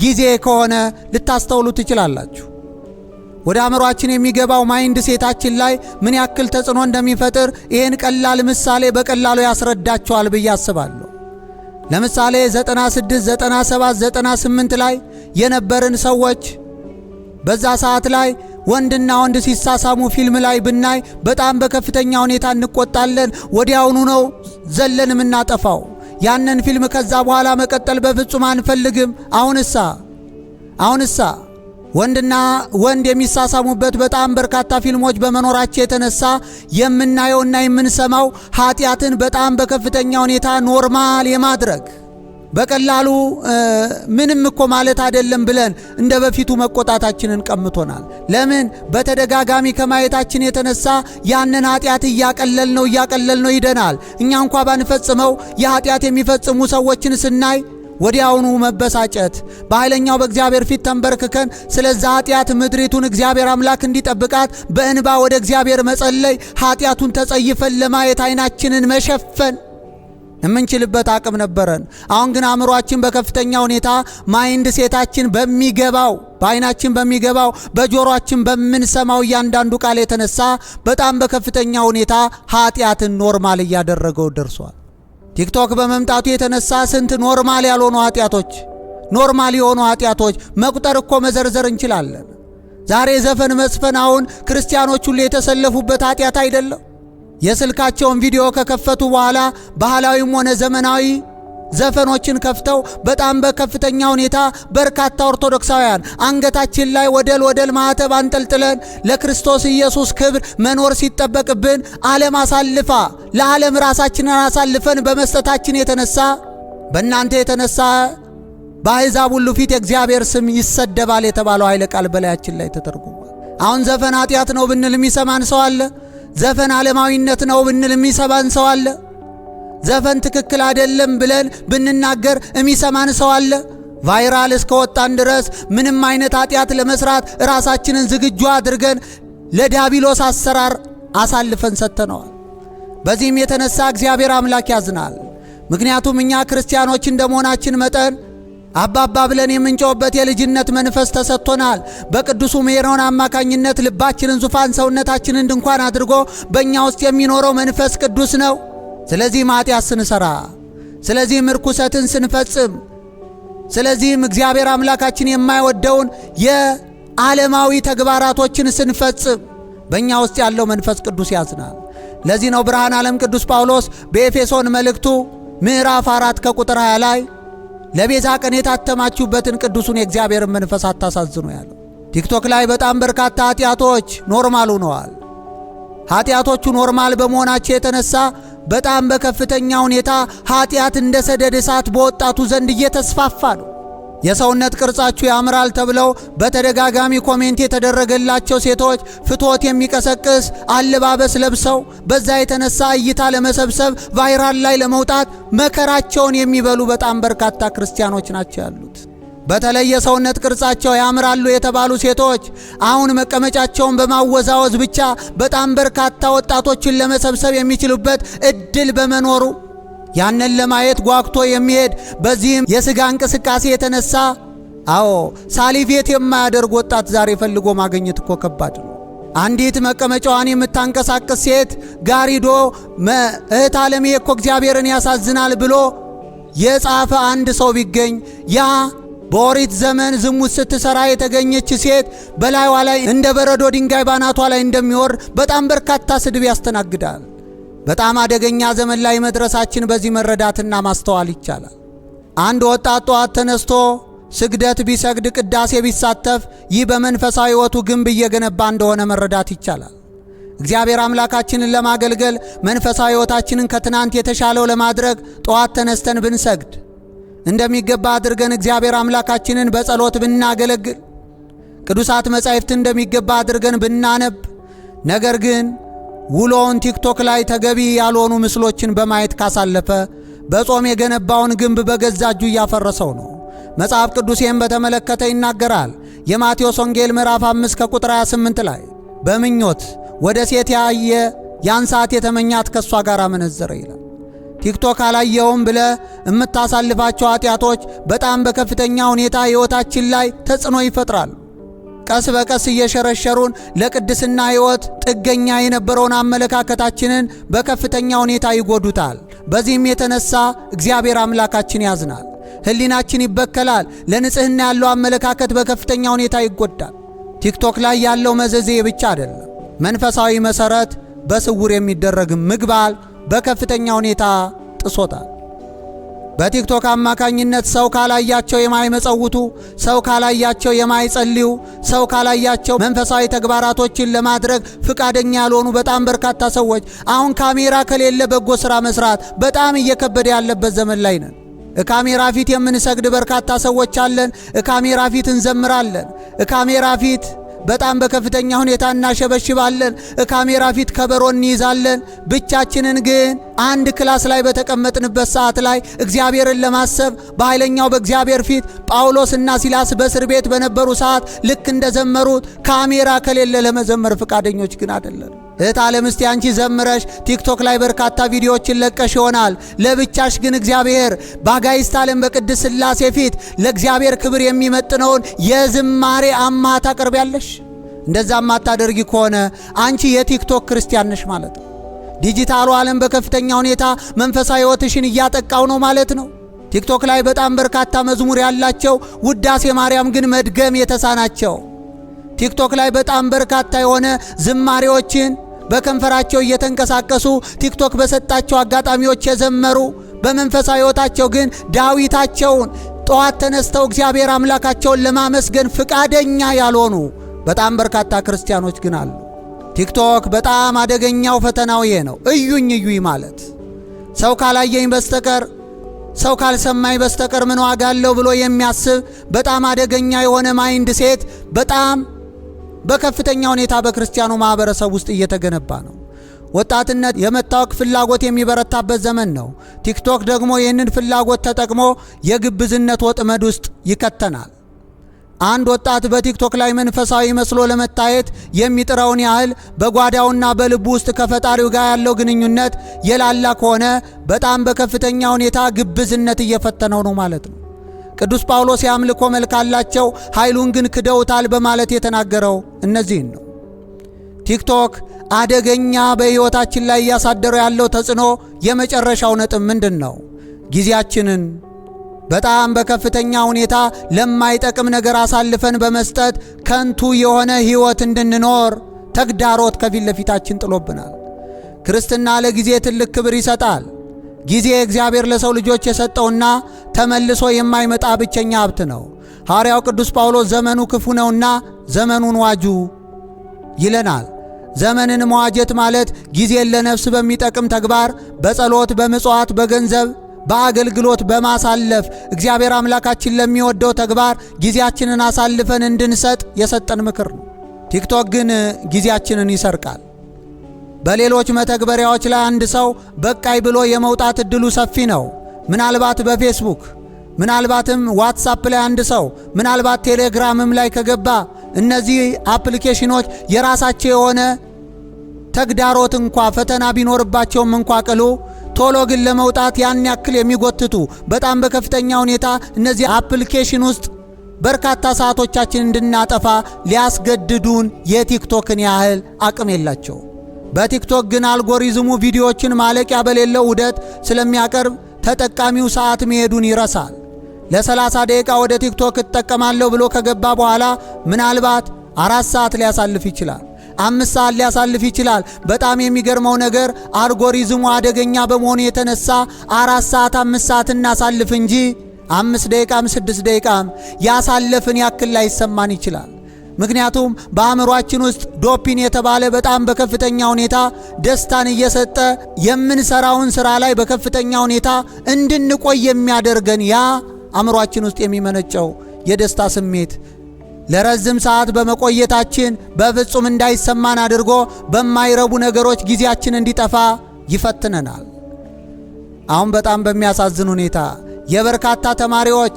A: ጊዜ ከሆነ ልታስተውሉ ትችላላችሁ። ወደ አእምሮአችን የሚገባው ማይንድ ሴታችን ላይ ምን ያክል ተጽዕኖ እንደሚፈጥር ይህን ቀላል ምሳሌ በቀላሉ ያስረዳቸዋል ብዬ አስባለሁ። ለምሳሌ 96 97 98 ላይ የነበርን ሰዎች በዛ ሰዓት ላይ ወንድና ወንድ ሲሳሳሙ ፊልም ላይ ብናይ በጣም በከፍተኛ ሁኔታ እንቆጣለን። ወዲያውኑ ነው ዘለን የምናጠፋው ያንን ፊልም። ከዛ በኋላ መቀጠል በፍጹም አንፈልግም። አሁንሳ ወንድና ወንድ የሚሳሳሙበት በጣም በርካታ ፊልሞች በመኖራቸው የተነሳ የምናየውና የምንሰማው ኃጢአትን በጣም በከፍተኛ ሁኔታ ኖርማል የማድረግ በቀላሉ ምንም እኮ ማለት አይደለም ብለን እንደ በፊቱ መቆጣታችንን ቀምቶናል። ለምን? በተደጋጋሚ ከማየታችን የተነሳ ያንን ኃጢአት እያቀለልነው ይደናል። እኛ እንኳ ባንፈጽመው የኃጢአት የሚፈጽሙ ሰዎችን ስናይ ወዲያውኑ መበሳጨት፣ በኃይለኛው በእግዚአብሔር ፊት ተንበርክከን ስለዛ ኃጢአት ምድሪቱን እግዚአብሔር አምላክ እንዲጠብቃት በእንባ ወደ እግዚአብሔር መጸለይ፣ ኃጢአቱን ተጸይፈን ለማየት ዓይናችንን መሸፈን የምንችልበት አቅም ነበረን። አሁን ግን አእምሮአችን በከፍተኛ ሁኔታ ማይንድ ሴታችን በሚገባው በዓይናችን በሚገባው በጆሮአችን በምንሰማው እያንዳንዱ ቃል የተነሳ በጣም በከፍተኛ ሁኔታ ኃጢአትን ኖርማል እያደረገው ደርሷል። ቲክቶክ በመምጣቱ የተነሳ ስንት ኖርማል ያልሆኑ ኃጢአቶች፣ ኖርማል የሆኑ ኃጢአቶች መቁጠር እኮ መዘርዘር እንችላለን። ዛሬ ዘፈን መስፈን አሁን ክርስቲያኖች ሁሉ የተሰለፉበት ኃጢአት አይደለም። የስልካቸውን ቪዲዮ ከከፈቱ በኋላ ባህላዊም ሆነ ዘመናዊ ዘፈኖችን ከፍተው በጣም በከፍተኛ ሁኔታ በርካታ ኦርቶዶክሳውያን አንገታችን ላይ ወደል ማዕተብ አንጠልጥለን ለክርስቶስ ኢየሱስ ክብር መኖር ሲጠበቅብን ለዓለም ራሳችንን አሳልፈን በመስጠታችን የተነሳ በእናንተ የተነሳ በአሕዛብ ሁሉ ፊት የእግዚአብሔር ስም ይሰደባል የተባለው ኃይለ ቃል በላያችን ላይ ተተርጉሟል። አሁን ዘፈን ኃጢአት ነው ብንል የሚሰማን ሰው አለ። ዘፈን ዓለማዊነት ነው ብንል የሚሰማን ሰው አለ። ዘፈን ትክክል አይደለም ብለን ብንናገር የሚሰማን ሰው አለ። ቫይራል እስከወጣን ድረስ ምንም አይነት ኃጢአት ለመስራት ራሳችንን ዝግጁ አድርገን ለዲያብሎስ አሰራር አሳልፈን ሰጥተነዋል። በዚህም የተነሳ እግዚአብሔር አምላክ ያዝናል። ምክንያቱም እኛ ክርስቲያኖች እንደመሆናችን መጠን አባባ ብለን የምንጮህበት የልጅነት መንፈስ ተሰጥቶናል። በቅዱሱ ሜሮን አማካኝነት ልባችንን ዙፋን፣ ሰውነታችንን ድንኳን አድርጎ በእኛ ውስጥ የሚኖረው መንፈስ ቅዱስ ነው። ስለዚህም ኃጢአት ስንሰራ፣ ስለዚህም ርኩሰትን ስንፈጽም፣ ስለዚህም እግዚአብሔር አምላካችን የማይወደውን የዓለማዊ ተግባራቶችን ስንፈጽም በእኛ ውስጥ ያለው መንፈስ ቅዱስ ያዝናል። ለዚህ ነው ብርሃን ዓለም ቅዱስ ጳውሎስ በኤፌሶን መልእክቱ ምዕራፍ 4 ከቁጥር 20 ላይ ለቤዛ ቀን የታተማችሁበትን ቅዱሱን የእግዚአብሔርን መንፈስ አታሳዝኑ ያለው። ቲክቶክ ላይ በጣም በርካታ ኃጢአቶች ኖርማል ሆነዋል። ኃጢአቶቹ ኖርማል በመሆናቸው የተነሳ በጣም በከፍተኛ ሁኔታ ኃጢአት እንደ ሰደድ እሳት በወጣቱ ዘንድ እየተስፋፋ ነው። የሰውነት ቅርጻችሁ ያምራል ተብለው በተደጋጋሚ ኮሜንት የተደረገላቸው ሴቶች ፍትወት የሚቀሰቅስ አለባበስ ለብሰው በዛ የተነሳ እይታ ለመሰብሰብ ቫይራል ላይ ለመውጣት መከራቸውን የሚበሉ በጣም በርካታ ክርስቲያኖች ናቸው ያሉት። በተለይ የሰውነት ቅርጻቸው ያምራሉ የተባሉ ሴቶች አሁን መቀመጫቸውን በማወዛወዝ ብቻ በጣም በርካታ ወጣቶችን ለመሰብሰብ የሚችሉበት እድል በመኖሩ ያንን ለማየት ጓጉቶ የሚሄድ በዚህም የሥጋ እንቅስቃሴ የተነሳ ሳሊቬት የማያደርግ ወጣት ዛሬ ፈልጎ ማግኘት እኮ ከባድ ነው። አንዲት መቀመጫዋን የምታንቀሳቅስ ሴት ጋሪዶ እህት ዓለሜ እኮ እግዚአብሔርን ያሳዝናል ብሎ የጻፈ አንድ ሰው ቢገኝ ያ በኦሪት ዘመን ዝሙት ስትሰራ የተገኘች ሴት በላይዋ ላይ እንደ በረዶ ድንጋይ ባናቷ ላይ እንደሚወርድ በጣም በርካታ ስድብ ያስተናግዳል። በጣም አደገኛ ዘመን ላይ መድረሳችን በዚህ መረዳትና ማስተዋል ይቻላል። አንድ ወጣት ጠዋት ተነስቶ ስግደት ቢሰግድ ቅዳሴ ቢሳተፍ ይህ በመንፈሳዊ ሕይወቱ ግንብ እየገነባ እንደሆነ መረዳት ይቻላል። እግዚአብሔር አምላካችንን ለማገልገል መንፈሳዊ ሕይወታችንን ከትናንት የተሻለው ለማድረግ ጠዋት ተነስተን ብንሰግድ እንደሚገባ አድርገን እግዚአብሔር አምላካችንን በጸሎት ብናገለግል ቅዱሳት መጻሕፍት እንደሚገባ አድርገን ብናነብ፣ ነገር ግን ውሎውን ቲክቶክ ላይ ተገቢ ያልሆኑ ምስሎችን በማየት ካሳለፈ በጾም የገነባውን ግንብ በገዛ እጁ እያፈረሰው ነው። መጽሐፍ ቅዱሴን በተመለከተ ይናገራል። የማቴዎስ ወንጌል ምዕራፍ 5 ከቁጥር 28 ላይ በምኞት ወደ ሴት ያየ ያን ሰዓት የተመኛት ከሷ ጋር አመነዘረ ይላል። ቲክቶክ አላየውም ብለ የምታሳልፋቸው ኃጢአቶች በጣም በከፍተኛ ሁኔታ ሕይወታችን ላይ ተጽዕኖ ይፈጥራሉ። ቀስ በቀስ እየሸረሸሩን ለቅድስና ሕይወት ጥገኛ የነበረውን አመለካከታችንን በከፍተኛ ሁኔታ ይጎዱታል። በዚህም የተነሳ እግዚአብሔር አምላካችን ያዝናል። ሕሊናችን ይበከላል። ለንጽህና ያለው አመለካከት በከፍተኛ ሁኔታ ይጎዳል። ቲክቶክ ላይ ያለው መዘዜ ብቻ አይደለም፣ መንፈሳዊ መሰረት በስውር የሚደረግ ምግባር በከፍተኛ ሁኔታ ጥሶታል። በቲክቶክ አማካኝነት ሰው ካላያቸው የማይመጸውቱ፣ ሰው ካላያቸው የማይጸልዩ፣ ሰው ካላያቸው መንፈሳዊ ተግባራቶችን ለማድረግ ፍቃደኛ ያልሆኑ በጣም በርካታ ሰዎች አሁን ካሜራ ከሌለ በጎ ሥራ መስራት በጣም እየከበደ ያለበት ዘመን ላይ ነን። ካሜራ ፊት የምንሰግድ በርካታ ሰዎች አለን። ካሜራ ፊት እንዘምራለን። ካሜራ ፊት በጣም በከፍተኛ ሁኔታ እናሸበሽባለን። ካሜራ ፊት ከበሮ እንይዛለን። ብቻችንን ግን አንድ ክላስ ላይ በተቀመጥንበት ሰዓት ላይ እግዚአብሔርን ለማሰብ በኃይለኛው በእግዚአብሔር ፊት ጳውሎስና ሲላስ በእስር ቤት በነበሩ ሰዓት ልክ እንደዘመሩት ካሜራ ከሌለ ለመዘመር ፍቃደኞች ግን አይደለን። እህት ዓለም እስቲ አንቺ ዘምረሽ ቲክቶክ ላይ በርካታ ቪዲዮዎችን ለቀሽ ይሆናል። ለብቻሽ ግን እግዚአብሔር በአጋዕዝተ ዓለም በቅድስት ሥላሴ ፊት ለእግዚአብሔር ክብር የሚመጥነውን የዝማሬ አምሃ ታቀርቢያለሽ? እንደዛ ማታደርጊ ከሆነ አንቺ የቲክቶክ ክርስቲያን ነሽ ማለት ነው። ዲጂታሉ ዓለም በከፍተኛ ሁኔታ መንፈሳዊ ሕይወትሽን እያጠቃው ነው ማለት ነው። ቲክቶክ ላይ በጣም በርካታ መዝሙር ያላቸው ውዳሴ ማርያም ግን መድገም የተሳናቸው፣ ቲክቶክ ላይ በጣም በርካታ የሆነ ዝማሬዎችን በከንፈራቸው እየተንቀሳቀሱ ቲክቶክ በሰጣቸው አጋጣሚዎች የዘመሩ በመንፈሳዊ ሕይወታቸው ግን ዳዊታቸውን ጠዋት ተነስተው እግዚአብሔር አምላካቸውን ለማመስገን ፍቃደኛ ያልሆኑ በጣም በርካታ ክርስቲያኖች ግን አሉ። ቲክቶክ በጣም አደገኛው ፈተናው ይሄ ነው። እዩኝ እዩኝ ማለት ሰው ካላየኝ በስተቀር ሰው ካልሰማኝ በስተቀር ምን ዋጋ አለው ብሎ የሚያስብ በጣም አደገኛ የሆነ ማይንድ ሴት በጣም በከፍተኛ ሁኔታ በክርስቲያኑ ማህበረሰብ ውስጥ እየተገነባ ነው። ወጣትነት የመታወቅ ፍላጎት የሚበረታበት ዘመን ነው። ቲክቶክ ደግሞ ይህንን ፍላጎት ተጠቅሞ የግብዝነት ወጥመድ ውስጥ ይከተናል። አንድ ወጣት በቲክቶክ ላይ መንፈሳዊ መስሎ ለመታየት የሚጥረውን ያህል በጓዳውና በልቡ ውስጥ ከፈጣሪው ጋር ያለው ግንኙነት የላላ ከሆነ በጣም በከፍተኛ ሁኔታ ግብዝነት እየፈተነው ነው ማለት ነው። ቅዱስ ጳውሎስ የአምልኮ መልክ አላቸው፣ ኃይሉን ግን ክደውታል በማለት የተናገረው እነዚህን ነው። ቲክቶክ አደገኛ በሕይወታችን ላይ እያሳደረው ያለው ተጽዕኖ የመጨረሻው ነጥብ ምንድን ነው? ጊዜያችንን በጣም በከፍተኛ ሁኔታ ለማይጠቅም ነገር አሳልፈን በመስጠት ከንቱ የሆነ ሕይወት እንድንኖር ተግዳሮት ከፊት ለፊታችን ጥሎብናል። ክርስትና ለጊዜ ትልቅ ክብር ይሰጣል። ጊዜ እግዚአብሔር ለሰው ልጆች የሰጠውና ተመልሶ የማይመጣ ብቸኛ ሀብት ነው። ሐዋርያው ቅዱስ ጳውሎስ ዘመኑ ክፉ ነውና ዘመኑን ዋጁ ይለናል። ዘመንን መዋጀት ማለት ጊዜን ለነፍስ በሚጠቅም ተግባር፣ በጸሎት፣ በምጽዋት፣ በገንዘብ፣ በአገልግሎት በማሳለፍ እግዚአብሔር አምላካችን ለሚወደው ተግባር ጊዜያችንን አሳልፈን እንድንሰጥ የሰጠን ምክር ነው። ቲክቶክ ግን ጊዜያችንን ይሰርቃል። በሌሎች መተግበሪያዎች ላይ አንድ ሰው በቃይ ብሎ የመውጣት እድሉ ሰፊ ነው። ምናልባት በፌስቡክ፣ ምናልባትም ዋትስአፕ ላይ አንድ ሰው ምናልባት ቴሌግራምም ላይ ከገባ እነዚህ አፕሊኬሽኖች የራሳቸው የሆነ ተግዳሮት እንኳ ፈተና ቢኖርባቸውም እንኳ ቅሉ ቶሎ ግን ለመውጣት ያን ያክል የሚጎትቱ በጣም በከፍተኛ ሁኔታ እነዚህ አፕሊኬሽን ውስጥ በርካታ ሰዓቶቻችን እንድናጠፋ ሊያስገድዱን የቲክቶክን ያህል አቅም የላቸው። በቲክቶክ ግን አልጎሪዝሙ ቪዲዮዎችን ማለቂያ በሌለው ውደት ስለሚያቀርብ ተጠቃሚው ሰዓት መሄዱን ይረሳል። ለ30 ደቂቃ ወደ ቲክቶክ እጠቀማለሁ ብሎ ከገባ በኋላ ምናልባት 4 ሰዓት ሊያሳልፍ ይችላል፣ 5 ሰዓት ሊያሳልፍ ይችላል። በጣም የሚገርመው ነገር አልጎሪዝሙ አደገኛ በመሆኑ የተነሳ 4 ሰዓት 5 ሰዓት እናሳልፍ እንጂ 5 ደቂቃም 6 ደቂቃም ያሳለፍን ያክል ላይሰማን ይችላል። ምክንያቱም በአእምሯችን ውስጥ ዶፓሚን የተባለ በጣም በከፍተኛ ሁኔታ ደስታን እየሰጠ የምንሰራውን ስራ ላይ በከፍተኛ ሁኔታ እንድንቆይ የሚያደርገን ያ አእምሯችን ውስጥ የሚመነጨው የደስታ ስሜት ለረጅም ሰዓት በመቆየታችን በፍጹም እንዳይሰማን አድርጎ በማይረቡ ነገሮች ጊዜያችን እንዲጠፋ ይፈትነናል። አሁን በጣም በሚያሳዝን ሁኔታ የበርካታ ተማሪዎች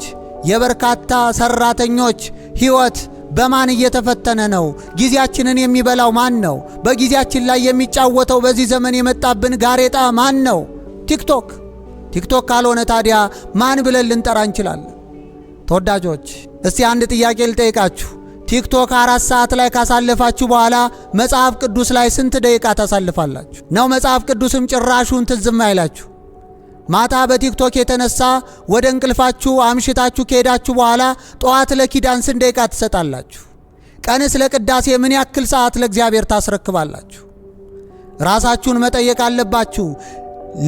A: የበርካታ ሰራተኞች ሕይወት በማን እየተፈተነ ነው? ጊዜያችንን የሚበላው ማን ነው? በጊዜያችን ላይ የሚጫወተው በዚህ ዘመን የመጣብን ጋሬጣ ማን ነው? ቲክቶክ። ቲክቶክ ካልሆነ ታዲያ ማን ብለን ልንጠራ እንችላለን? ተወዳጆች እስቲ አንድ ጥያቄ ልጠይቃችሁ። ቲክቶክ 4 ሰዓት ላይ ካሳለፋችሁ በኋላ መጽሐፍ ቅዱስ ላይ ስንት ደቂቃ ታሳልፋላችሁ? ነው መጽሐፍ ቅዱስም ጭራሹን ትዝም አይላችሁ? ማታ በቲክቶክ የተነሳ ወደ እንቅልፋችሁ አምሽታችሁ ከሄዳችሁ በኋላ ጠዋት ለኪዳን ስንት ደቂቃ ትሰጣላችሁ? ቀንስ ለቅዳሴ ምን ያክል ሰዓት ለእግዚአብሔር ታስረክባላችሁ? ራሳችሁን መጠየቅ አለባችሁ።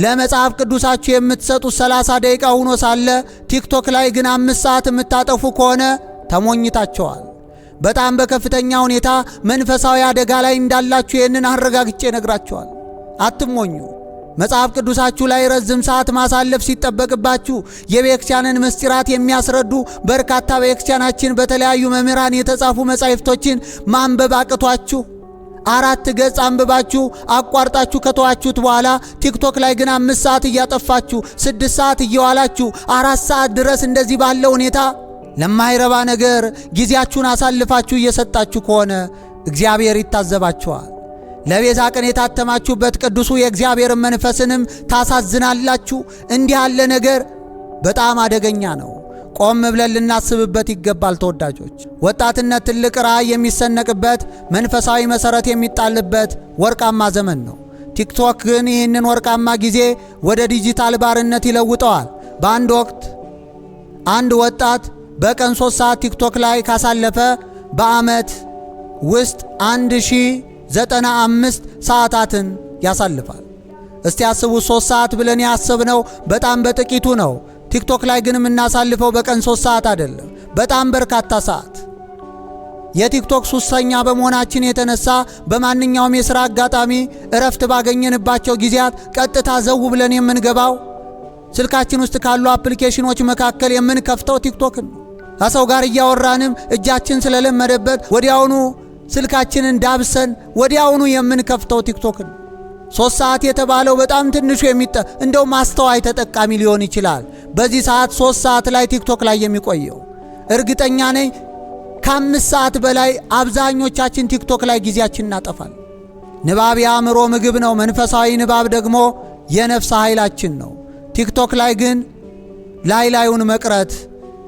A: ለመጽሐፍ ቅዱሳችሁ የምትሰጡት 30 ደቂቃ ሆኖ ሳለ ቲክቶክ ላይ ግን 5 ሰዓት የምታጠፉ ከሆነ ተሞኝታችኋል። በጣም በከፍተኛ ሁኔታ መንፈሳዊ አደጋ ላይ እንዳላችሁ ይህንን አረጋግጬ ነግራችኋል። አትሞኙ። መጽሐፍ ቅዱሳችሁ ላይ ረጅም ሰዓት ማሳለፍ ሲጠበቅባችሁ የቤተክርስቲያንን ምስጢራት የሚያስረዱ በርካታ በቤተክርስቲያናችን በተለያዩ መምህራን የተጻፉ መጻሕፍቶችን ማንበብ አቅቷችሁ 4 ገጽ አንብባችሁ አቋርጣችሁ ከተዋችሁት በኋላ ቲክቶክ ላይ ግን 5 ሰዓት እያጠፋችሁ 6 ሰዓት እየዋላችሁ 4 ሰዓት ድረስ እንደዚህ ባለው ሁኔታ ለማይረባ ነገር ጊዜያችሁን አሳልፋችሁ እየሰጣችሁ ከሆነ እግዚአብሔር ይታዘባችኋል። ለቤዛ ቀን የታተማችሁበት ቅዱሱ የእግዚአብሔር መንፈስንም ታሳዝናላችሁ። እንዲህ ያለ ነገር በጣም አደገኛ ነው። ቆም ብለን ልናስብበት ይገባል። ተወዳጆች ወጣትነት ትልቅ ራዕይ የሚሰነቅበት መንፈሳዊ መሰረት የሚጣልበት ወርቃማ ዘመን ነው። ቲክቶክ ግን ይህንን ወርቃማ ጊዜ ወደ ዲጂታል ባርነት ይለውጠዋል። በአንድ ወቅት አንድ ወጣት በቀን 3 ሰዓት ቲክቶክ ላይ ካሳለፈ በዓመት ውስጥ 1095 ሰዓታትን ያሳልፋል። እስቲ ያስቡ። 3 ሰዓት ብለን ያሰብነው በጣም በጥቂቱ ነው። ቲክቶክ ላይ ግን የምናሳልፈው በቀን 3 ሰዓት አይደለም፣ በጣም በርካታ ሰዓት። የቲክቶክ ሱሰኛ በመሆናችን የተነሳ በማንኛውም የሥራ አጋጣሚ እረፍት ባገኘንባቸው ጊዜያት ቀጥታ ዘው ብለን የምንገባው ስልካችን ውስጥ ካሉ አፕሊኬሽኖች መካከል የምንከፍተው ቲክቶክን ነው። ከሰው ጋር እያወራንም እጃችን ስለለመደበት ወዲያውኑ ስልካችንን ዳብሰን ወዲያውኑ የምንከፍተው ቲክቶክን። 3 ሰዓት የተባለው በጣም ትንሹ እንደው ማስተዋይ ተጠቃሚ ሊሆን ይችላል በዚህ ሰዓት 3 ሰዓት ላይ ቲክቶክ ላይ የሚቆየው። እርግጠኛ ነኝ ከ5 ሰዓት በላይ አብዛኞቻችን ቲክቶክ ላይ ጊዜያችን እናጠፋል። ንባብ የአእምሮ ምግብ ነው። መንፈሳዊ ንባብ ደግሞ የነፍስ ኃይላችን ነው። ቲክቶክ ላይ ግን ላዩን መቅረት፣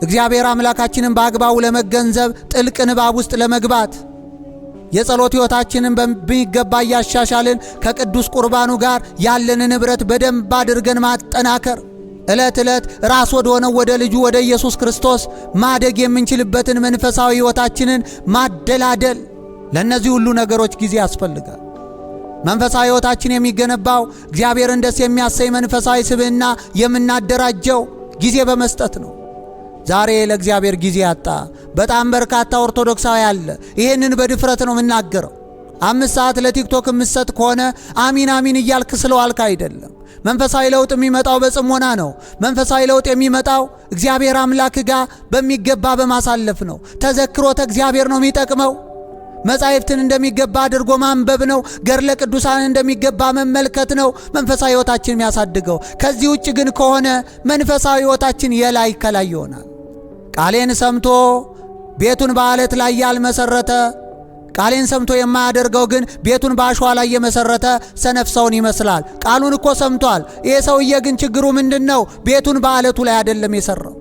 A: እግዚአብሔር አምላካችንን በአግባቡ ለመገንዘብ ጥልቅ ንባብ ውስጥ ለመግባት የጸሎት ሕይወታችንን በሚገባ እያሻሻልን ከቅዱስ ቁርባኑ ጋር ያለንን ኅብረት በደንብ አድርገን ማጠናከር፣ ዕለት ዕለት ራስ ወደ ሆነው ወደ ልጁ ወደ ኢየሱስ ክርስቶስ ማደግ የምንችልበትን መንፈሳዊ ሕይወታችንን ማደላደል፣ ለእነዚህ ሁሉ ነገሮች ጊዜ ያስፈልጋል። መንፈሳዊ ሕይወታችን የሚገነባው እግዚአብሔርን ደስ የሚያሰኝ መንፈሳዊ ስብዕና የምናደራጀው ጊዜ በመስጠት ነው። ዛሬ ለእግዚአብሔር ጊዜ ያጣ በጣም በርካታ ኦርቶዶክሳዊ አለ። ይሄንን በድፍረት ነው የምናገረው። 5 ሰዓት ለቲክቶክ የምትሰጥ ከሆነ አሚን አሚን እያልክ ስለዋልክ አይደለም። መንፈሳዊ ለውጥ የሚመጣው በጽሞና ነው። መንፈሳዊ ለውጥ የሚመጣው እግዚአብሔር አምላክ ጋር በሚገባ በማሳለፍ ነው። ተዘክሮተ እግዚአብሔር ነው የሚጠቅመው። መጻሕፍትን እንደሚገባ አድርጎ ማንበብ ነው። ገድለ ቅዱሳን እንደሚገባ መመልከት ነው መንፈሳዊ ሕይወታችን የሚያሳድገው። ከዚህ ውጭ ግን ከሆነ መንፈሳዊ ሕይወታችን የላይ ከላይ ይሆናል። ቃሌን ሰምቶ ቤቱን በዓለት ላይ ያልመሰረተ፣ ቃሌን ሰምቶ የማያደርገው ግን ቤቱን በአሸዋ ላይ የመሰረተ ሰነፍ ሰውን ይመስላል። ቃሉን እኮ ሰምቷል። ይሄ ሰውዬ ግን ችግሩ ምንድነው? ቤቱን በዓለቱ ላይ አይደለም የሰራው።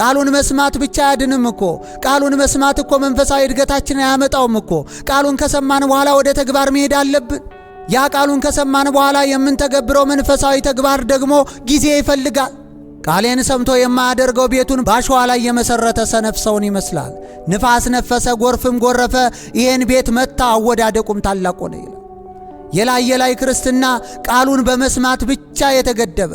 A: ቃሉን መስማት ብቻ አያድንም እኮ። ቃሉን መስማት እኮ መንፈሳዊ እድገታችንን አያመጣውም እኮ። ቃሉን ከሰማን በኋላ ወደ ተግባር መሄድ አለብን። ያ ቃሉን ከሰማን በኋላ የምንተገብረው መንፈሳዊ ተግባር ደግሞ ጊዜ ይፈልጋል። ቃሌን ሰምቶ የማያደርገው ቤቱን በአሸዋ ላይ የመሰረተ ሰነፍ ሰውን ይመስላል። ንፋስ ነፈሰ፣ ጎርፍም ጎረፈ፣ ይህን ቤት መታ፣ አወዳደቁም ታላቅ ሆነ ይላል። የላይ ክርስትና ቃሉን በመስማት ብቻ የተገደበ፣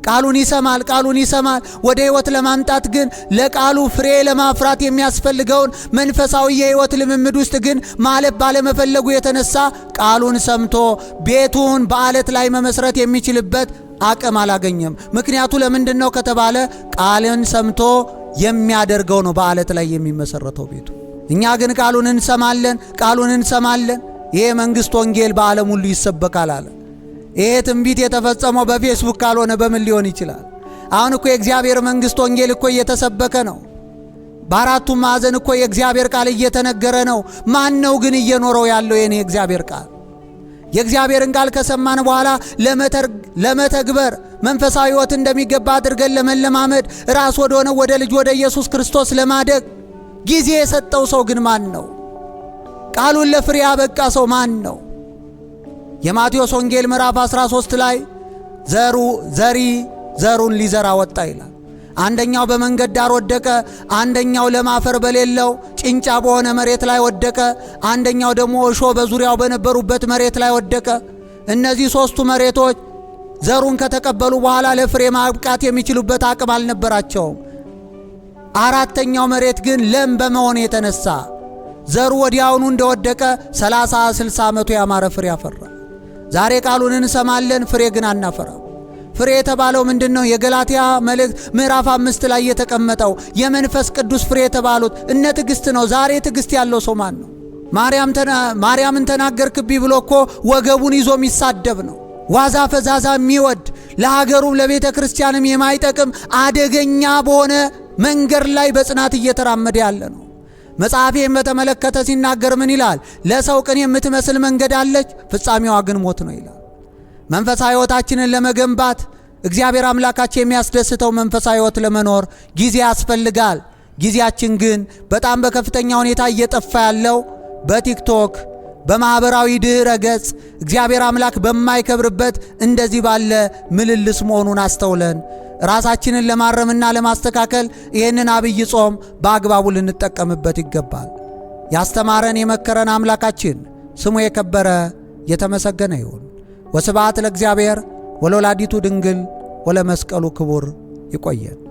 A: ቃሉን ይሰማል፣ ቃሉን ይሰማል። ወደ ሕይወት ለማምጣት ግን ለቃሉ ፍሬ ለማፍራት የሚያስፈልገውን መንፈሳዊ የሕይወት ልምምድ ውስጥ ግን ማለፍ ባለመፈለጉ የተነሳ ቃሉን ሰምቶ ቤቱን በዓለት ላይ መመስረት የሚችልበት አቅም አላገኘም። ምክንያቱ ለምንድን ነው ከተባለ ቃልን ሰምቶ የሚያደርገው ነው በዓለት ላይ የሚመሰረተው ቤቱ። እኛ ግን ቃሉን እንሰማለን። ይሄ መንግሥት ወንጌል በዓለም ሁሉ ይሰበካል አለ። ይሄ ትንቢት የተፈጸመው በፌስቡክ ካልሆነ በምን ሊሆን ይችላል? አሁን እኮ የእግዚአብሔር መንግሥት ወንጌል እኮ እየተሰበከ ነው። በአራቱም ማዕዘን እኮ የእግዚአብሔር ቃል እየተነገረ ነው። ማን ነው ግን እየኖረው ያለው የኔ የእግዚአብሔር ቃል? የእግዚአብሔርን ቃል ከሰማን በኋላ ለመተግበር መንፈሳዊ ሕይወት እንደሚገባ አድርገን ለመለማመድ ራስ ወደ ሆነው ወደ ልጅ ወደ ኢየሱስ ክርስቶስ ለማደግ ጊዜ የሰጠው ሰው ግን ማን ነው? ቃሉን ለፍሬ ያበቃ ሰው ማን ነው? የማቴዎስ ወንጌል ምዕራፍ 13 ላይ ዘሩን ሊዘራ ወጣ ይላል። አንደኛው በመንገድ ዳር ወደቀ፣ አንደኛው ለም አፈር በሌለው ጭንጫ በሆነ መሬት ላይ ወደቀ፣ አንደኛው ደግሞ እሾህ በዙሪያው በነበሩበት መሬት ላይ ወደቀ። እነዚህ ሦስቱ መሬቶች ዘሩን ከተቀበሉ በኋላ ለፍሬ ማብቃት የሚችሉበት አቅም አልነበራቸውም። አራተኛው መሬት ግን ለም በመሆኑ የተነሳ ዘሩ ወዲያውኑ እንደወደቀ 30 60 ዓመቱ ያማረ ፍሬ አፈራ። ዛሬ ቃሉን እንሰማለን፣ ፍሬ ግን አናፈራም። ፍሬ የተባለው ምንድነው? የገላትያ መልእክት ምዕራፍ 5 ላይ የተቀመጠው የመንፈስ ቅዱስ ፍሬ የተባሉት እነ ትዕግስት ነው። ዛሬ ትዕግስት ያለው ሰው ማን ነው? ማርያምን ተናገርክብኝ ብሎ እኮ ወገቡን ይዞ የሚሳደብ ነው። ዋዛ ፈዛዛ የሚወድ ለሀገሩም ለቤተ ክርስቲያንም የማይጠቅም አደገኛ በሆነ መንገድ ላይ በጽናት እየተራመደ ያለ ነው። መጽሐፌን በተመለከተ ሲናገር ምን ይላል? ለሰው ቅን የምትመስል መንገድ አለች፣ ፍጻሜዋ ግን ሞት ነው ይላል። መንፈሳዊ ሕይወታችንን ለመገንባት እግዚአብሔር አምላካችን የሚያስደስተው መንፈሳዊ ሕይወት ለመኖር ጊዜ ያስፈልጋል። ጊዜያችን ግን በጣም በከፍተኛ ሁኔታ እየጠፋ ያለው በቲክቶክ በማህበራዊ ድህረ ገጽ እግዚአብሔር አምላክ በማይከብርበት እንደዚህ ባለ ምልልስ መሆኑን አስተውለን ራሳችንን ለማረምና ለማስተካከል ይህንን አብይ ጾም በአግባቡ ልንጠቀምበት ይገባል። ያስተማረን የመከረን አምላካችን ስሙ የከበረ የተመሰገነ ይሁን። ወስብሐት ለእግዚአብሔር ወለወላዲቱ ድንግል ወለመስቀሉ ክቡር። ይቆየን።